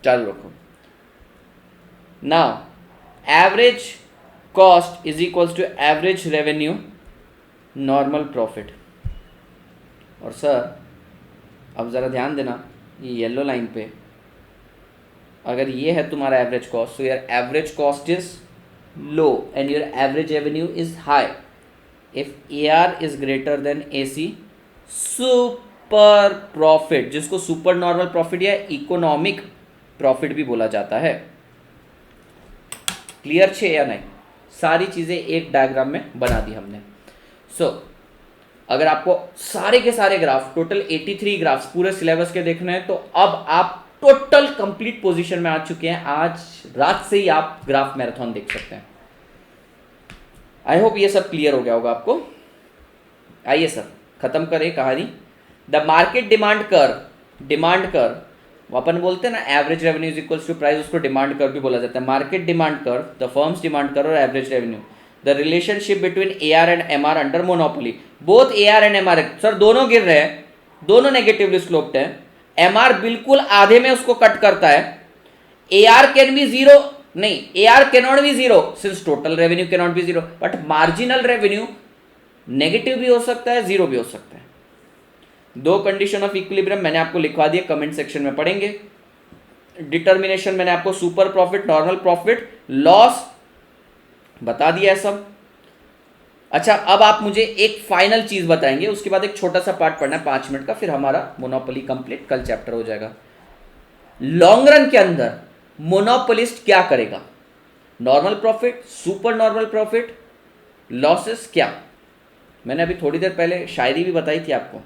चालू रखो। Now average cost is equals to average revenue normal profit. और सर अब ज़रा ध्यान देना, ये येलो लाइन पे अगर ये है तुम्हारा एवरेज कॉस्ट, तो your average cost is low and your average revenue is high. If AR is greater than AC, super profit, जिसको सुपर नॉर्मल प्रॉफिट या इकोनॉमिक प्रॉफिट भी बोला जाता है। क्लियर छे या नहीं? सारी चीजें एक डायग्राम में बना दी हमने। सो अगर आपको सारे के सारे ग्राफ, टोटल 83 ग्राफ्स पूरे सिलेबस के देखने हैं, तो अब आप टोटल कंप्लीट पोजीशन में आ चुके हैं। आज रात से ही आप ग्राफ मैराथन देख सकते हैं। आई होप ये सब क्लियर हो गया होगा आपको। आइए सर खत्म करें कहानी। द मार्केट डिमांड कर्व अपन बोलते हैं ना, average revenue is equals to price, उसको डिमांड कर्व भी बोला जाता है। Market demand curve, the firms demand curve और average revenue, the relationship between AR and MR under monopoly. Both AR and MR sir दोनों गिर रहे हैं, दोनों नेगेटिवली स्लोप्ड है। MR बिल्कुल आधे में उसको कट करता है। AR कैन बी जीरो, नहीं AR can not be zero since total revenue can not be zero, but marginal revenue negative भी हो सकता है, जीरो भी हो सकता है। दो कंडीशन ऑफ इक्विलिब्रियम मैंने आपको लिखवा दिए, कमेंट सेक्शन में पढ़ेंगे। डिटर्मिनेशन मैंने आपको super profit, normal profit, loss बता दिया है सब। अच्छा अब आप मुझे एक फाइनल चीज बताएंगे, उसके बाद एक छोटा सा पार्ट पढ़ना है 5 मिनट का, फिर हमारा मोनोपोली कंप्लीट, कल चैप्टर हो जाएगा। लॉन्ग रन के अंदर मोनोपोलिस्ट क्या करेगा? Normal profit, super normal profit, losses, क्या? मैंने अभी थोड़ी देर पहले शायरी भी बताई थी आपको।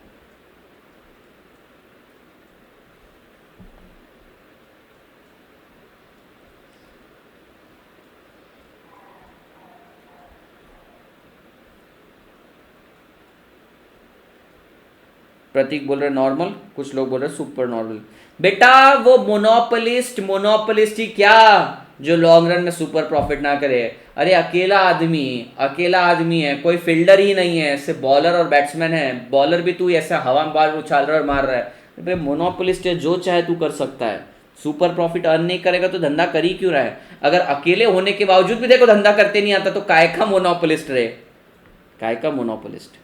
प्रतीक बोल रहे नॉर्मल, कुछ लोग बोल रहे सुपर नॉर्मल। बेटा वो मोनोपोलिस्ट ही क्या जो लॉन्ग रन में सुपर प्रॉफिट ना करे? अरे अकेला आदमी है, कोई फील्डर ही नहीं है, सिर्फ बॉलर और बैट्समैन है। बॉलर भी तू ऐसा हवा में बाल उछाल रहा है और मार रहा है। मोनोपोलिस्ट है, जो चाहे तू कर सकता है। सुपर प्रॉफिट अर्न नहीं करेगा तो धंधा कर ही क्यों रहा है? अगर अकेले होने के बावजूद भी देखो धंधा करते नहीं आता तो काय का मोनोपोलिस्ट रहे, काय का मोनोपोलिस्ट।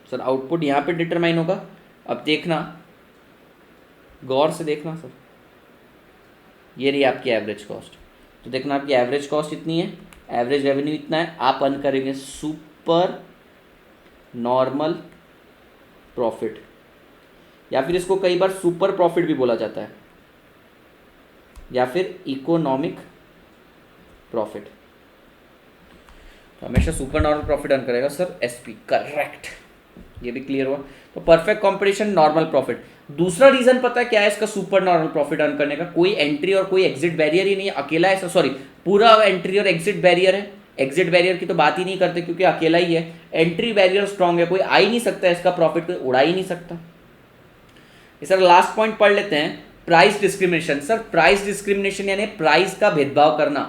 सर आउटपुट यहां पे डिटरमाइन होगा। अब देखना, गौर से देखना सर, ये रही आपकी एवरेज कॉस्ट। तो देखना आपकी एवरेज कॉस्ट इतनी है, एवरेज रेवेन्यू इतना है, आप अर्न करेंगे सुपर नॉर्मल प्रॉफिट, या फिर इसको कई बार सुपर प्रॉफिट भी बोला जाता है, या फिर इकोनॉमिक प्रॉफिट। तो हमेशा सुपर नॉर्मल प्रॉफिट अर्न करेगा सर एसपी, करेक्ट, ये भी क्लियर हुआ। तो परफेक्ट कंपटीशन नॉर्मल प्रॉफिट। दूसरा रीजन पता है क्या है इसका सुपर नॉर्मल प्रॉफिट अर्न करने का? कोई एंट्री और कोई एग्जिट बैरियर ही नहीं है, अकेला है, सॉरी पूरा एंट्री और एग्जिट बैरियर है। एग्जिट बैरियर की तो बात ही नहीं करते क्योंकि अकेला ही है। एंट्री बैरियर स्ट्रांग है, कोई आ ही नहीं सकता, इसका प्रॉफिट कोई उड़ा ही नहीं सकता। सर लास्ट पॉइंट पढ़ लेते हैं, price discrimination. Sir price discrimination यानी प्राइस का भेदभाव करना।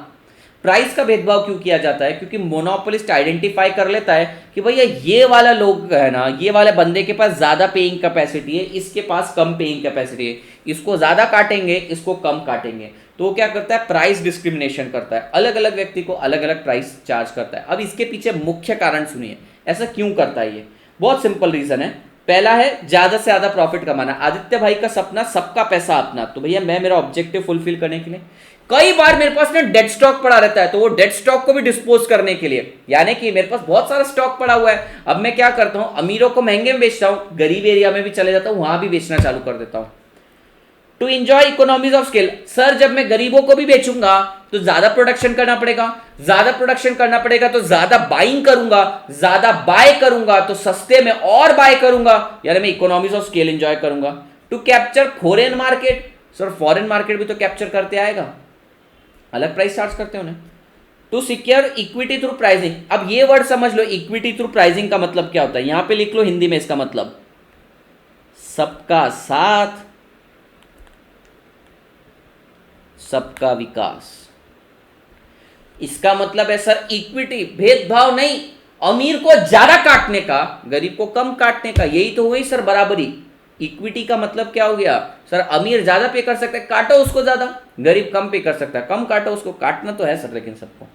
प्राइस का भेदभाव क्यों किया जाता है? क्योंकि मोनोपोलिस्ट आइडेंटिफाई कर लेता है कि भैया ये वाला लोग है ना, ये वाले बंदे के पास ज्यादा पेइंग कैपेसिटी है, इसके पास कम पेइंग कैपेसिटी है, इसको ज्यादा काटेंगे, इसको कम काटेंगे। तो वो क्या करता है? प्राइस डिस्क्रिमिनेशन करता है, अलग अलग व्यक्ति को अलग अलग प्राइस चार्ज करता है। अब इसके पीछे मुख्य कारण सुनिए, ऐसा क्यों करता है ये? बहुत सिंपल रीजन है। पहला है ज्यादा से ज्यादा प्रॉफिट कमाना। आदित्य भाई का सपना सबका पैसा अपना, तो भैया मैं मेरा ऑब्जेक्टिव फुलफिल करने के लिए कई बार मेरे पास ना डेड स्टॉक पड़ा रहता है, तो वो डेड स्टॉक को भी डिस्पोज करने के लिए, यानी कि मेरे पास बहुत सारा स्टॉक पड़ा हुआ है, अब मैं क्या करता हूं, अमीरों को महंगे में बेचता हूं, गरीब एरिया में भी चले जाता हूं, वहां भी बेचना चालू कर देता हूं to enjoy economies of scale. Sir जब मैं गरीबों को भी बेचूंगा तो ज्यादा प्रोडक्शन करना पड़ेगा, ज्यादा प्रोडक्शन करना पड़ेगा तो ज्यादा बाइंग करूंगा, ज्यादा बाय करूंगा तो सस्ते में और बाय करूंगा, यानी मैं इकोनॉमीज ऑफ स्केल एंजॉय करूंगा। To capture foreign market, sir foreign market भी तो कैप्चर करते आएगा, अलग प्राइस चार्ज करते हैं उन्हें। To secure equity through pricing. अब ये वर्ड समझ लो, इक्विटी थ्रू प्राइसिंग का मतलब क्या होता है, यहां पे लिख लो हिंदी में इसका मतलब, सबका साथ सबका विकास। इसका मतलब है सर इक्विटी, भेदभाव नहीं, अमीर को ज्यादा काटने का, गरीब को कम काटने का, यही तो हुई सर बराबरी। इक्विटी का मतलब क्या हो गया सर, अमीर ज्यादा पे कर सकता है, काटो उसको ज्यादा, गरीब कम पे कर सकता है, कम काटो उसको, काटना तो है सर लेकिन सबको।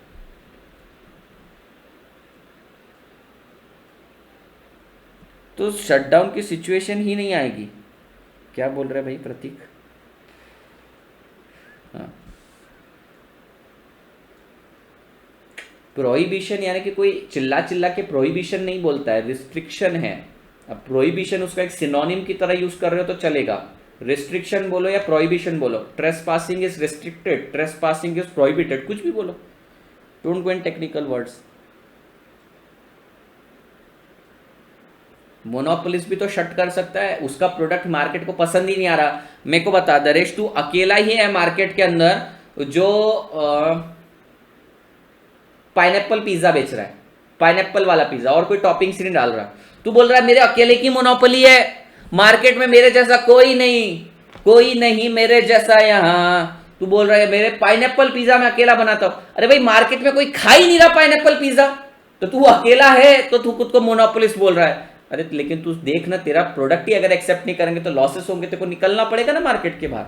तो शटडाउन की सिचुएशन ही नहीं आएगी। क्या बोल रहे भाई प्रतीक? हाँ, प्रोहिबिशन यानी कि कोई चिल्ला चिल्ला के प्रोहिबिशन नहीं बोलता है, रिस्ट्रिक्शन है। अब प्रोहिबिशन उसका एक सिनोनिम की तरह यूज कर रहे हो तो चलेगा, रिस्ट्रिक्शन बोलो या प्रोहिबिशन बोलो। Trespassing is restricted, trespassing is prohibited, कुछ भी बोलो, don't go in technical words. Monopolist भी तो शट कर सकता है, उसका प्रोडक्ट मार्केट को पसंद ही नहीं आ रहा। मेरे को बता दरेश, तू अकेला ही है मार्केट के अंदर जो पाइनएप्पल पिज्जा बेच रहा है, पाइनएप्पल वाला पिज्जा, और कोई टॉपिंग्स नहीं डाल रहा। तू बोल रहा है मेरे अकेले की मोनोपोली है, मार्केट में मेरे जैसा कोई नहीं, कोई नहीं मेरे जैसा यहां। तू बोल रहा है मेरे पाइनएप्पल पिज्जा मैं अकेला बनाता हूं। अरे भाई मार्केट में कोई खा ही नहीं रहा पाइनएप्पल पिज्जा, तो तू अकेला है तो तू खुद को मोनोपोलिस्ट बोल रहा है। अरे लेकिन तू देख ना, तेरा प्रोडक्ट ही अगर एक्सेप्ट नहीं करेंगे तो लॉसेस होंगे, तेरे को निकलना पड़ेगा ना मार्केट के बाहर।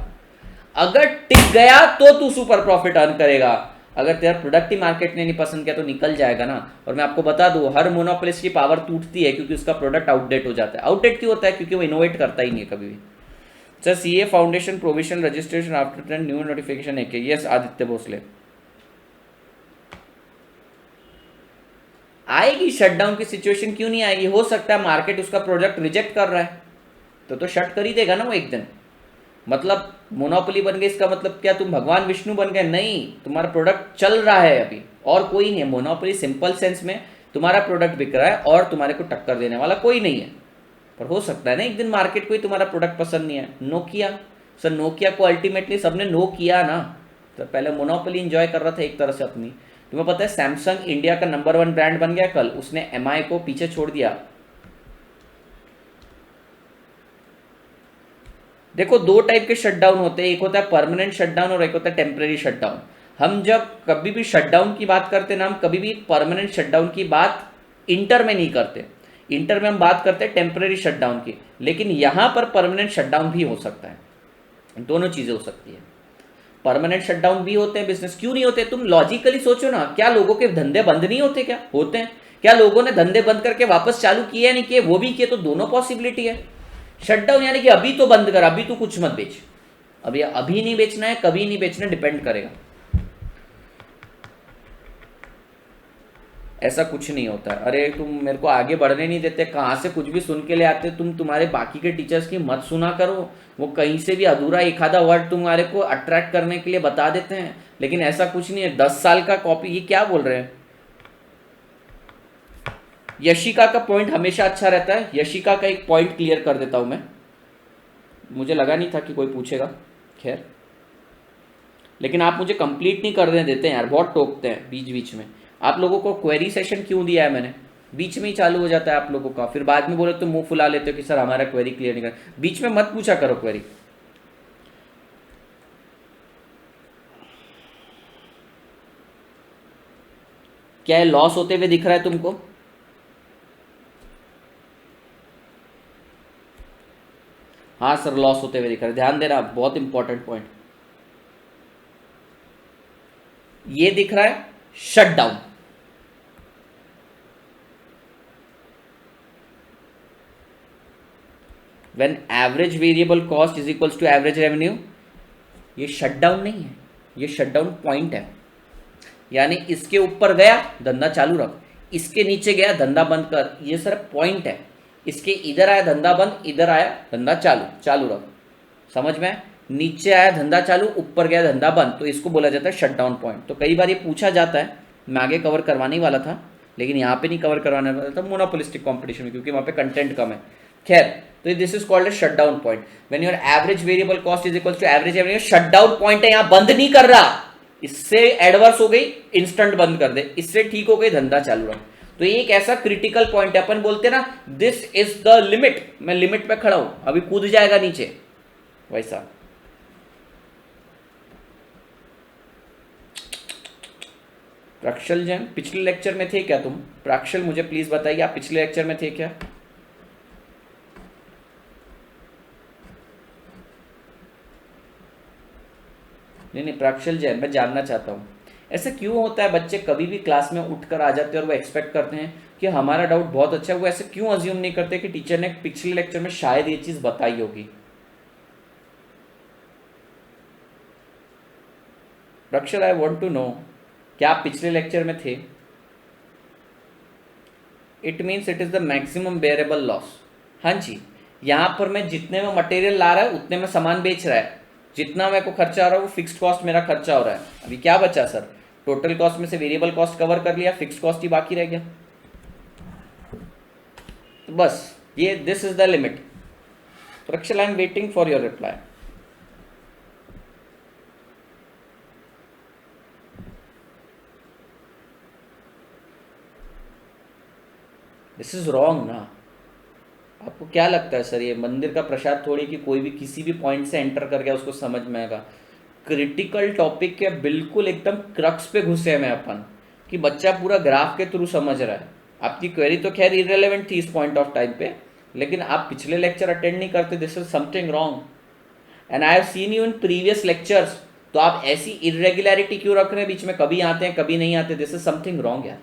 अगर टिक गया तो तू सुपर प्रॉफिट अर्न करेगा, अगर तेरा प्रोडक्ट ही मार्केट ने नहीं पसंद किया तो निकल जाएगा ना। और मैं आपको बता दूं, हर मोनोपोलिस्ट की पावर टूटती है क्योंकि उसका प्रोडक्ट आउटडेट हो जाता है। आउटडेट क्यों होता है? क्योंकि वो इनोवेट करता ही नहीं है कभी भी। Sir CA foundation provision registration after new notification है क्या? यस आदित्य भोसले, आएगी। शटडाउन की सिचुएशन क्यों नहीं आएगी? हो सकता है मार्केट उसका प्रोडक्ट रिजेक्ट कर रहा है तो शट कर ही देगा ना वो एक दिन। मतलब मोनोपोली बन गई, इसका मतलब क्या तुम भगवान विष्णु बन गए? नहीं, तुम्हारा प्रोडक्ट चल रहा है अभी और कोई नहीं है। मोनोपोली सिंपल सेंस में तुम्हारा प्रोडक्ट बिक रहा है और तुम्हारे को टक्कर देने वाला कोई नहीं है। पर हो सकता है ना एक दिन मार्केट को ही तुम्हारा प्रोडक्ट पसंद नहीं है। नोकिया, सर नोकिया को अल्टीमेटली सबने नो किया ना, तो पहले मोनोपोली इंजॉय कर रहा था एक तरह से अपनी। तुम्हें पता है सैमसंग इंडिया का नंबर 1 ब्रांड बन गया कल, उसने एमआई को पीछे छोड़ दिया। देखो दो टाइप के शटडाउन होते हैं, एक होता है परमानेंट शटडाउन और एक होता है टेम्परेरी शटडाउन। हम जब कभी भी शटडाउन की बात करते ना, हम कभी भी परमानेंट शटडाउन की बात इंटर में नहीं करते। इंटर में हम बात करते हैं टेम्पररी शटडाउन की, लेकिन यहां पर परमानेंट शटडाउन भी हो सकता है, दोनों चीजें हो सकती है। परमानेंट शटडाउन भी होते हैं बिजनेस, क्यों नहीं होते? तुम लॉजिकली सोचो ना, क्या लोगों के धंधे बंद नहीं होते? क्या होते हैं? क्या लोगों ने धंधे बंद करके वापस चालू किए या नहीं किए? वो भी किए, तो दोनों पॉसिबिलिटी है। शटडाउन यानी कि अभी तो बंद कर, अभी तो कुछ मत बेच, अभी नहीं बेचना है, कभी नहीं बेचना, डिपेंड करेगा। ऐसा कुछ नहीं होता है। अरे तुम मेरे को आगे बढ़ने नहीं देते, कहाँ से कुछ भी सुन के ले आते तुम, तुम्हारे बाकी के टीचर्स की मत सुना करो, वो कहीं से भी अधूरा एक आधा वर्ड तुम्हारे को अट्रैक्ट करने के लिए बता देते हैं, लेकिन ऐसा कुछ नहीं है। 10 साल का कॉपी, ये क्या बोल रहे हैं? यशिका का पॉइंट हमेशा अच्छा रहता है। यशिका का एक पॉइंट क्लियर कर देता हूं मैं, मुझे लगा नहीं था कि कोई पूछेगा, खैर, लेकिन आप मुझे कंप्लीट नहीं करने देते हैं यार, बहुत टोकते हैं बीच बीच में। आप लोगों को क्वेरी सेशन क्यों दिया है मैंने? बीच में ही चालू हो जाता है आप लोगों का, फिर बाद में बोले तो मुंह फुला लेते हो कि सर हमारा क्वेरी क्लियर नहीं कर। बीच में मत पूछा करो क्वेरी। क्या है, लॉस होते हुए दिख रहा है तुमको? हाँ सर, लॉस होते हुए दिख रहा है, ध्यान देना, बहुत इंपॉर्टेंट पॉइंट। ये दिख रहा है shut down, when average variable cost is equals to average revenue. ये शट डाउन नहीं है, ये शट डाउन पॉइंट है। यानी इसके ऊपर गया धंधा चालू रख, इसके नीचे गया धंधा बंद कर, ये सर पॉइंट है। इसके इधर आया धंधा बंद, इधर आया धंधा चालू, चालू रख, समझ में? नीचे आया धंधा चालू, ऊपर गया धंधा बंद, तो इसको बोला जाता है शट डाउन पॉइंट। तो कई बार ये पूछा जाता है, मैं आगे कवर करवाने वाला था लेकिन यहाँ पे नहीं कवर करवाने वाला था, मोनोपोलिस्टिक कॉम्पिटिशन में, क्योंकि वहाँ पे कंटेंट कम है। खैर, तो this is called a shut down point when your average variable cost is equal to average revenue. Shut down point है, यहाँ बंद नहीं कर रहा, इससे एडवर्स हो गई इंस्टेंट बंद कर दे, इससे ठीक हो गई धंधा चालू रहा। तो ये एक ऐसा क्रिटिकल पॉइंट है, अपन बोलते हैं ना दिस इज द लिमिट, मैं लिमिट पे खड़ा हूं, अभी कूद जाएगा नीचे, वैसा। प्राक्षल जैन, पिछले लेक्चर में थे क्या तुम? प्राक्षल मुझे प्लीज बताइए, आप पिछले लेक्चर में थे क्या? नहीं, प्राक्षल जैन, मैं जानना चाहता हूँ ऐसा क्यों होता है? बच्चे कभी भी क्लास में उठकर आ जाते हैं और वो एक्सपेक्ट करते हैं कि हमारा डाउट बहुत अच्छा है, वो ऐसे क्यों अज्यूम नहीं करते कि टीचर ने पिछले लेक्चर में शायद ये चीज़ बताई होगी? Prakshal, I want to know, क्या आप पिछले लेक्चर में थे? It means it is the maximum bearable loss. हाँ जी, यहाँ पर मैं जितने में मटेरियल ला रहा है उतने में सामान बेच रहा है, जितना मेरे को खर्चा हो रहा है वो फिक्स्ड कॉस्ट मेरा खर्चा हो रहा है। अभी क्या बचा सर? टोटल कॉस्ट में से वेरिएबल कॉस्ट कवर कर लिया, फिक्स्ड कॉस्ट ही बाकी रह गया। तो बस ये this is the limit. Prakshal, I am waiting for your reply. This is wrong ना? आपको क्या लगता है सर, ये मंदिर का प्रसाद थोड़ी कि कोई भी किसी भी पॉइंट से एंटर कर गया उसको समझ में आएगा? क्रिटिकल टॉपिक के बिल्कुल एकदम क्रक्स पे घुसे हैं अपन, कि बच्चा पूरा ग्राफ के थ्रू समझ रहा है। आपकी क्वेरी तो खैर इररेलेवेंट थी इस पॉइंट ऑफ टाइम पे, लेकिन आप पिछले लेक्चर अटेंड नहीं करते, this is something wrong. And I have seen you in previous lectures, तो आप ऐसी इरेगुलरिटी क्यों रख रहे हैं बीच में, कभी आते हैं कभी नहीं आते? दिस इज समथिंग रॉन्ग यार।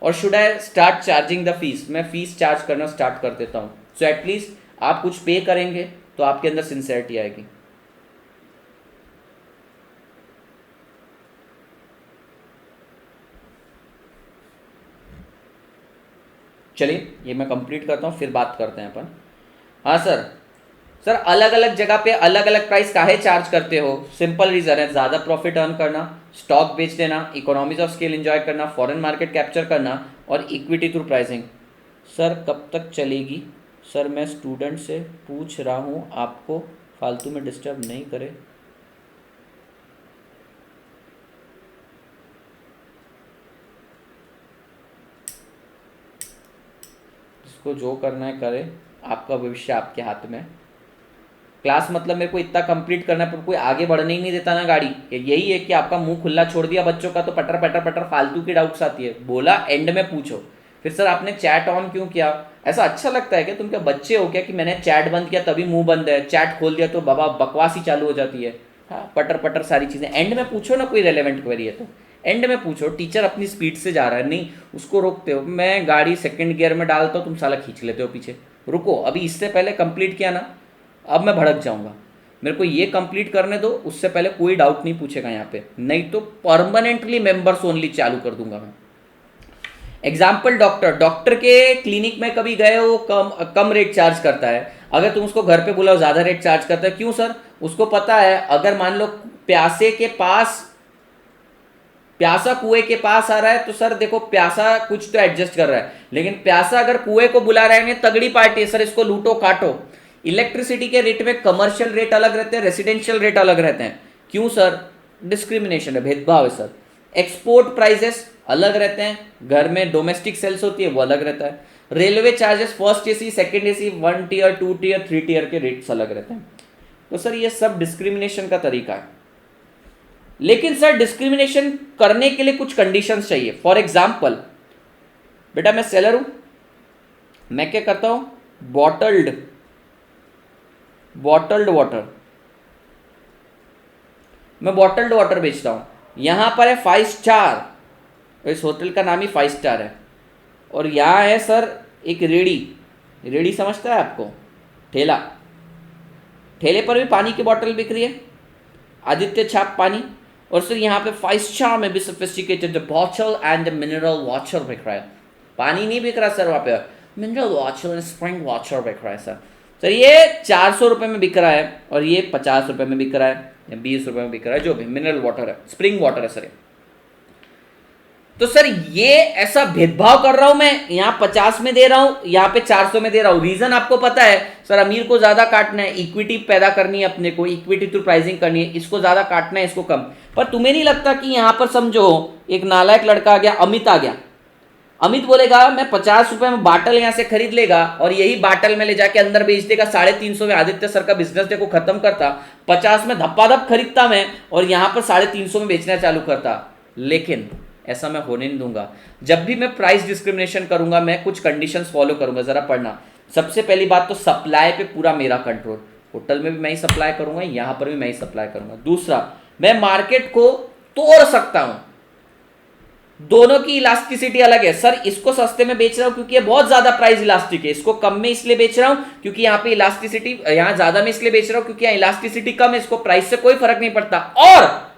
और should I start charging the fees? मैं फीस चार्ज करना स्टार्ट कर देता हूँ, सो एटलीस्ट आप कुछ पे करेंगे तो आपके अंदर सिंसेरिटी आएगी। चलिए ये मैं कंप्लीट करता हूँ, फिर बात करते हैं अपन। हाँ सर, सर अलग अलग जगह पे अलग अलग प्राइस काहे चार्ज करते हो? सिंपल रीजन है, ज़्यादा प्रॉफिट अर्न करना, स्टॉक बेच देना, इकोनॉमीज ऑफ स्केल एंजॉय करना, फॉरेन मार्केट कैप्चर करना और इक्विटी थ्रू प्राइसिंग। सर कब तक चलेगी? सर मैं स्टूडेंट से पूछ रहा हूँ, आपको फालतू में डिस्टर्ब नहीं करे। जिसको जो करना है करे, आपका भविष्य आपके हाथ में। क्लास मतलब मेरे को इतना कंप्लीट करना है, पर कोई आगे बढ़ने ही नहीं देता ना गाड़ी। यही है कि आपका मुंह खुला छोड़ दिया बच्चों का, तो पटर पटर पटर फालतू की डाउट्स आती है। बोला एंड में पूछो, फिर सर आपने चैट ऑन क्यों किया? ऐसा अच्छा लगता है क्या? तुम क्या बच्चे हो क्या कि मैंने चैट बंद किया तभी मुंह बंद है, चैट खोल दिया तो बाबा बकवास ही चालू हो जाती है। हाँ, पटर पटर सारी चीज़ें। एंड में पूछो ना कोई रेलेवेंट क्वेरी है तो एंड में पूछो। टीचर अपनी स्पीड से जा रहा है, नहीं उसको रोकते हो। मैं गाड़ी सेकंड गियर में डालता हूँ, तुम साला खींच लेते हो पीछे। रुको, अभी इससे पहले कंप्लीट किया ना, अब मैं भड़क जाऊंगा। मेरे को ये कंप्लीट करने दो, उससे पहले कोई डाउट नहीं पूछेगा यहाँ पे, नहीं तो परमानेंटली मेंबर्स ओनली चालू कर दूंगा मैं। एग्जाम्पल डॉक्टर, डॉक्टर के क्लिनिक में कभी गए हो, कम रेट चार्ज करता है। अगर तुम उसको घर पे बुलाओ ज़्यादा रेट चार्ज करता है। क्यों सर? उसको पता है अगर मान लो प्यासे के पास, प्यासा कुएं के पास आ रहा है तो सर देखो प्यासा कुछ तो एडजस्ट कर रहा है, लेकिन प्यासा अगर कुएं को बुला रहे हैं तगड़ी पार्टी है सर, इसको लूटो काटो। इलेक्ट्रिसिटी के रेट में कमर्शियल रेट अलग रहते हैं, रेसिडेंशियल रेट अलग रहते हैं। क्यों सर? डिस्क्रिमिनेशन है, भेदभाव है सर। एक्सपोर्ट प्राइजेस अलग रहते हैं, घर में डोमेस्टिक सेल्स होती है वो अलग रहता है। Railway charges first AC, second AC, 1 tier, 2 tier, 3 tier के रेट्स अलग रहते हैं। तो सर ये सब डिस्क्रिमिनेशन का तरीका है। लेकिन सर डिस्क्रिमिनेशन करने के लिए कुछ कंडीशंस चाहिए। फॉर एग्जाम्पल, बेटा मैं सेलर हूं, मैं क्या करता हूं, बॉटल्ड वाटर, मैं बॉटल्ड वाटर बेचता हूं। यहां पर है 5 स्टार, इस होटल का नाम ही 5 स्टार है। और यहां है सर एक रेड़ी समझता है आपको, ठेला, ठेले पर भी पानी की बोतल बिक रही है, आदित्य छाप पानी। और सर यहाँ पे 5 स्टार में भी sophisticated bottle and mineral water बिक रहा है। पानी नहीं बिक रहा सर, वहाँ पे मिनरल वाटर, स्प्रिंग वाटर बिक रहा है सर ये 400 रुपये में बिक रहा है, और ये 50 रुपये में बिक रहा है, या 20 रुपये में बिक रहा है, जो भी मिनरल वाटर है, स्प्रिंग वाटर है सर। तो सर ये ऐसा भेदभाव कर रहा हूं मैं, यहां 50 में दे रहा हूं, यहां पे 400 में दे रहा हूं। रीजन आपको पता है सर, अमीर को ज्यादा काटना है, इक्विटी पैदा करनी है अपने को, इक्विटी थ्रू प्राइसिंग करनी है, इसको ज्यादा काटना है, इसको कम। पर तुम्हें नहीं लगता कि यहां पर समझो एक नालायक लड़का आ गया, अमित आ गया, अमित बोलेगा मैं 50 रुपए में बाटल यहां से खरीद लेगा, और यही बाटल में ले जाके अंदर बेच देगा 350 में। आदित्य सर का बिजनेस देखो खत्म करता, 50 में धप्पाधप खरीदता मैं, और यहां पर 350 में बेचना चालू करता। लेकिन ऐसा मैं होने नहीं दूंगा। जब भी मैं प्राइस डिस्क्रिमिनेशन करूंगा, मैं कुछ कंडीशंस फॉलो करूंगा, जरा पढ़ना। सबसे पहली बात तो सप्लाई पे पूरा मेरा कंट्रोल, होटल में भी मैं ही सप्लाई करूंगा, यहां पर भी मैं ही सप्लाई करूंगा। दूसरा, मैं मार्केट को तोड़ सकता हूं, दोनों की इलास्टिसिटी अलग है। सर इसको सस्ते में बेच रहा हूं क्योंकि ये बहुत ज्यादा प्राइस इलास्टिक है, इसको कम में इसलिए बेच रहा हूं क्योंकि यहाँ पे इलास्टिसिटी, यहाँ ज्यादा में इसलिए बेच रहा हूं क्योंकि यहाँ इलास्टिसिटी कम है, इसको प्राइस से कोई फर्क नहीं पड़ता। और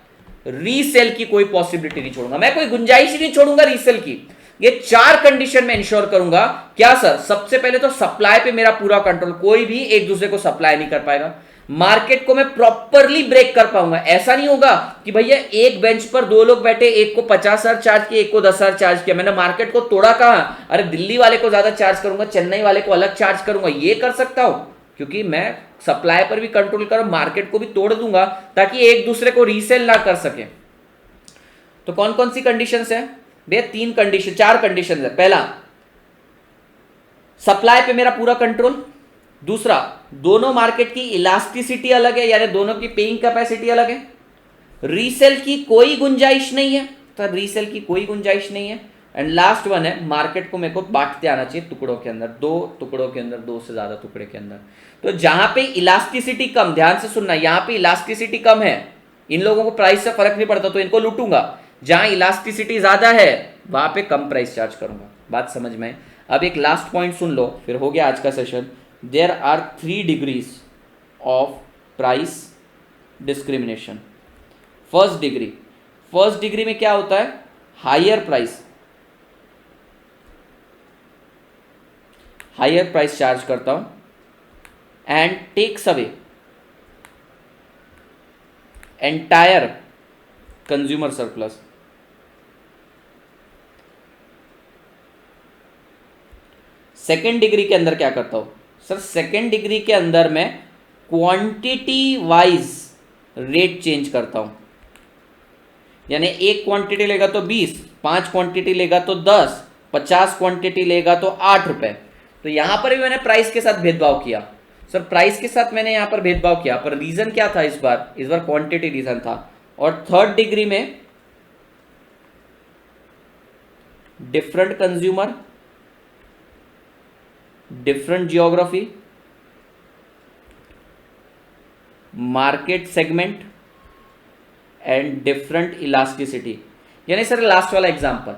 रीसेल की कोई पॉसिबिलिटी नहीं छोड़ूंगा, मैं कोई गुंजाइश ही नहीं छोड़ूंगा रीसेल की। ये 4 कंडीशन में इंश्योर करूंगा। क्या सर? सबसे पहले तो सप्लाई पे मेरा पूरा कंट्रोल, कोई भी एक दूसरे को सप्लाई नहीं कर पाएगा। मार्केट को मैं प्रॉपरली ब्रेक कर पाऊंगा। ऐसा नहीं होगा कि भैया एक बेंच पर 2 लोग बैठे, एक को 50,000 चार्ज किया, एक को 10,000 चार्ज किया, मैंने मार्केट को तोड़ा कहां? अरे दिल्ली वाले को ज्यादा चार्ज करूंगा, चेन्नई वाले को अलग चार्ज करूंगा, ये कर सकता हूं क्योंकि मैं सप्लाई पर भी कंट्रोल करूं, मार्केट को भी तोड़ दूंगा ताकि एक दूसरे को रीसेल ना कर सके। तो कौन कौन सी कंडीशंस है भैया? 4 कंडीशन है। पहला, सप्लाई पे मेरा पूरा कंट्रोल। दूसरा, दोनों मार्केट की इलास्टिसिटी अलग है, यानी दोनों की पेइंग कैपेसिटी अलग है। रीसेल की कोई गुंजाइश नहीं है, तो रीसेल की कोई गुंजाइश नहीं है। एंड लास्ट वन है, मार्केट को मेरे को बांटते आना चाहिए टुकड़ों के अंदर, 2 टुकड़ों के अंदर, 2 से ज्यादा टुकड़े के अंदर। तो जहां पे इलास्टिसिटी कम, ध्यान से सुनना, यहां पे इलास्टिसिटी कम है, इन लोगों को प्राइस से फर्क नहीं पड़ता तो इनको लूटूंगा। जहां इलास्टिसिटी ज्यादा है वहां पे कम प्राइस चार्ज करूंगा। बात समझ में? अब एक लास्ट पॉइंट सुन लो, फिर हो गया आज का session. There are 3 degrees of price discrimination. First degree में क्या होता है? हायर प्राइस चार्ज करता हूं and takes away entire consumer surplus. Second degree के अंदर क्या करता हूं सर? सेकेंड डिग्री के अंदर मैं क्वांटिटी वाइज रेट चेंज करता हूं, यानी 1 क्वांटिटी लेगा तो 20, 5 क्वांटिटी लेगा तो 10, 50 क्वांटिटी लेगा तो 8 रुपए। तो यहां पर भी मैंने प्राइस के साथ भेदभाव किया सर, प्राइस के साथ मैंने यहां पर भेदभाव किया, पर रीजन क्या था इस बार क्वांटिटी रीजन था। और थर्ड डिग्री में different consumer different geography, market segment and different elasticity. यानी सर लास्ट वाला एग्जांपल,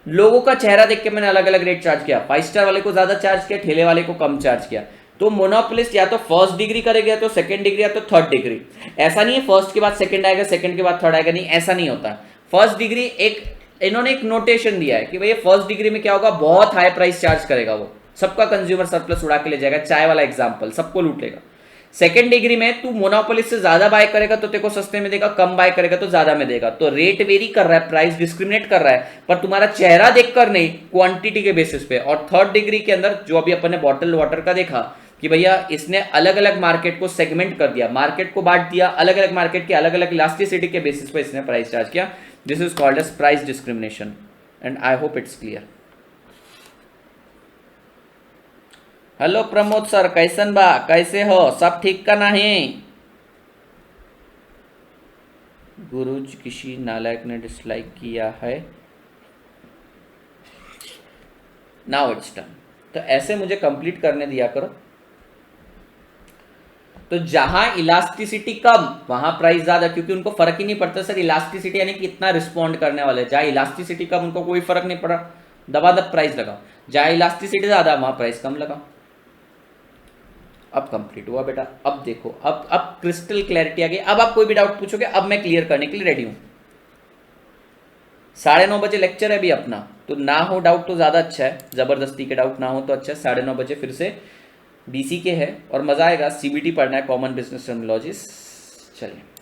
लोगों का चेहरा देख के मैंने अलग अलग रेट चार्ज किया, 5 स्टार वाले को ज्यादा चार्ज किया, ठेले वाले को कम चार्ज किया। तो मोनोपोलिस्ट या तो फर्स्ट डिग्री करेगा, या तो सेकंड डिग्री, या तो थर्ड डिग्री। ऐसा नहीं है फर्स्ट के बाद सेकंड आएगा, सेकंड के बाद थर्ड आएगा, नहीं ऐसा नहीं होता। फर्स्ट डिग्री एक इन्होंने एक नोटेशन दिया है कि भैया फर्स्ट डिग्री में क्या होगा, बहुत हाई प्राइस चार्ज करेगा, वो सबका कंज्यूमर सरप्लस उड़ा के ले जाएगा, चाय वाला एग्जाम्पल, सबको लूट लेगा। सेकंड डिग्री में तू मोनोपोलिस्ट से ज्यादा बाय करेगा तो तेरे को सस्ते में देगा, कम बाय करेगा तो ज्यादा में देगा। तो रेट वेरी कर रहा है, प्राइस डिस्क्रिमिनेट कर रहा है, पर तुम्हारा चेहरा देखकर नहीं, क्वांटिटी के बेसिस पे। और थर्ड डिग्री के अंदर जो अभी अपन ने बॉटल वाटर का देखा कि भैया इसने अलग अलग मार्केट को सेगमेंट कर दिया, मार्केट को बांट दिया, अलग अलग मार्केट के अलग अलग इलास्टिसिटी के बेसिस पे इसने प्राइस चार्ज किया। This is called as price discrimination and I hope it's clear. Hello Pramod sir, कैसन बा, कैसे हो, सब ठीक का नहीं? गुरुज किसी नालायक ने डिसलाइक किया है, नाउ इट्स डन। तो ऐसे मुझे कंप्लीट करने दिया करो। तो जहां इलास्टिसिटी कम वहां प्राइस ज्यादा, क्योंकि उनको फर्क ही नहीं पड़ता सर इलास्टिसिटी यानी कितना रिस्पॉन्ड करने वाले। जहां इलास्टिसिटी कम उनको कोई फर्क नहीं पड़ा, दबादब प्राइस लगाओ। जहां इलास्टिसिटी ज्यादा वहां प्राइस कम लगाओ। अब कंप्लीट हुआ बेटा। अब देखो, अब क्रिस्टल क्लैरिटी आ गई। अब आप कोई भी डाउट पूछोगे, अब मैं क्लियर करने के लिए रेडी हूं। 9:30 बजे लेक्चर है अभी अपना, तो ना हो डाउट तो ज्यादा अच्छा है, जबरदस्ती के डाउट ना हो तो अच्छा है। 9:30 बजे फिर से BC के है और मजा आएगा। CBT पढ़ना है, कॉमन बिजनेस टर्मिनोलॉजीज। चलिए।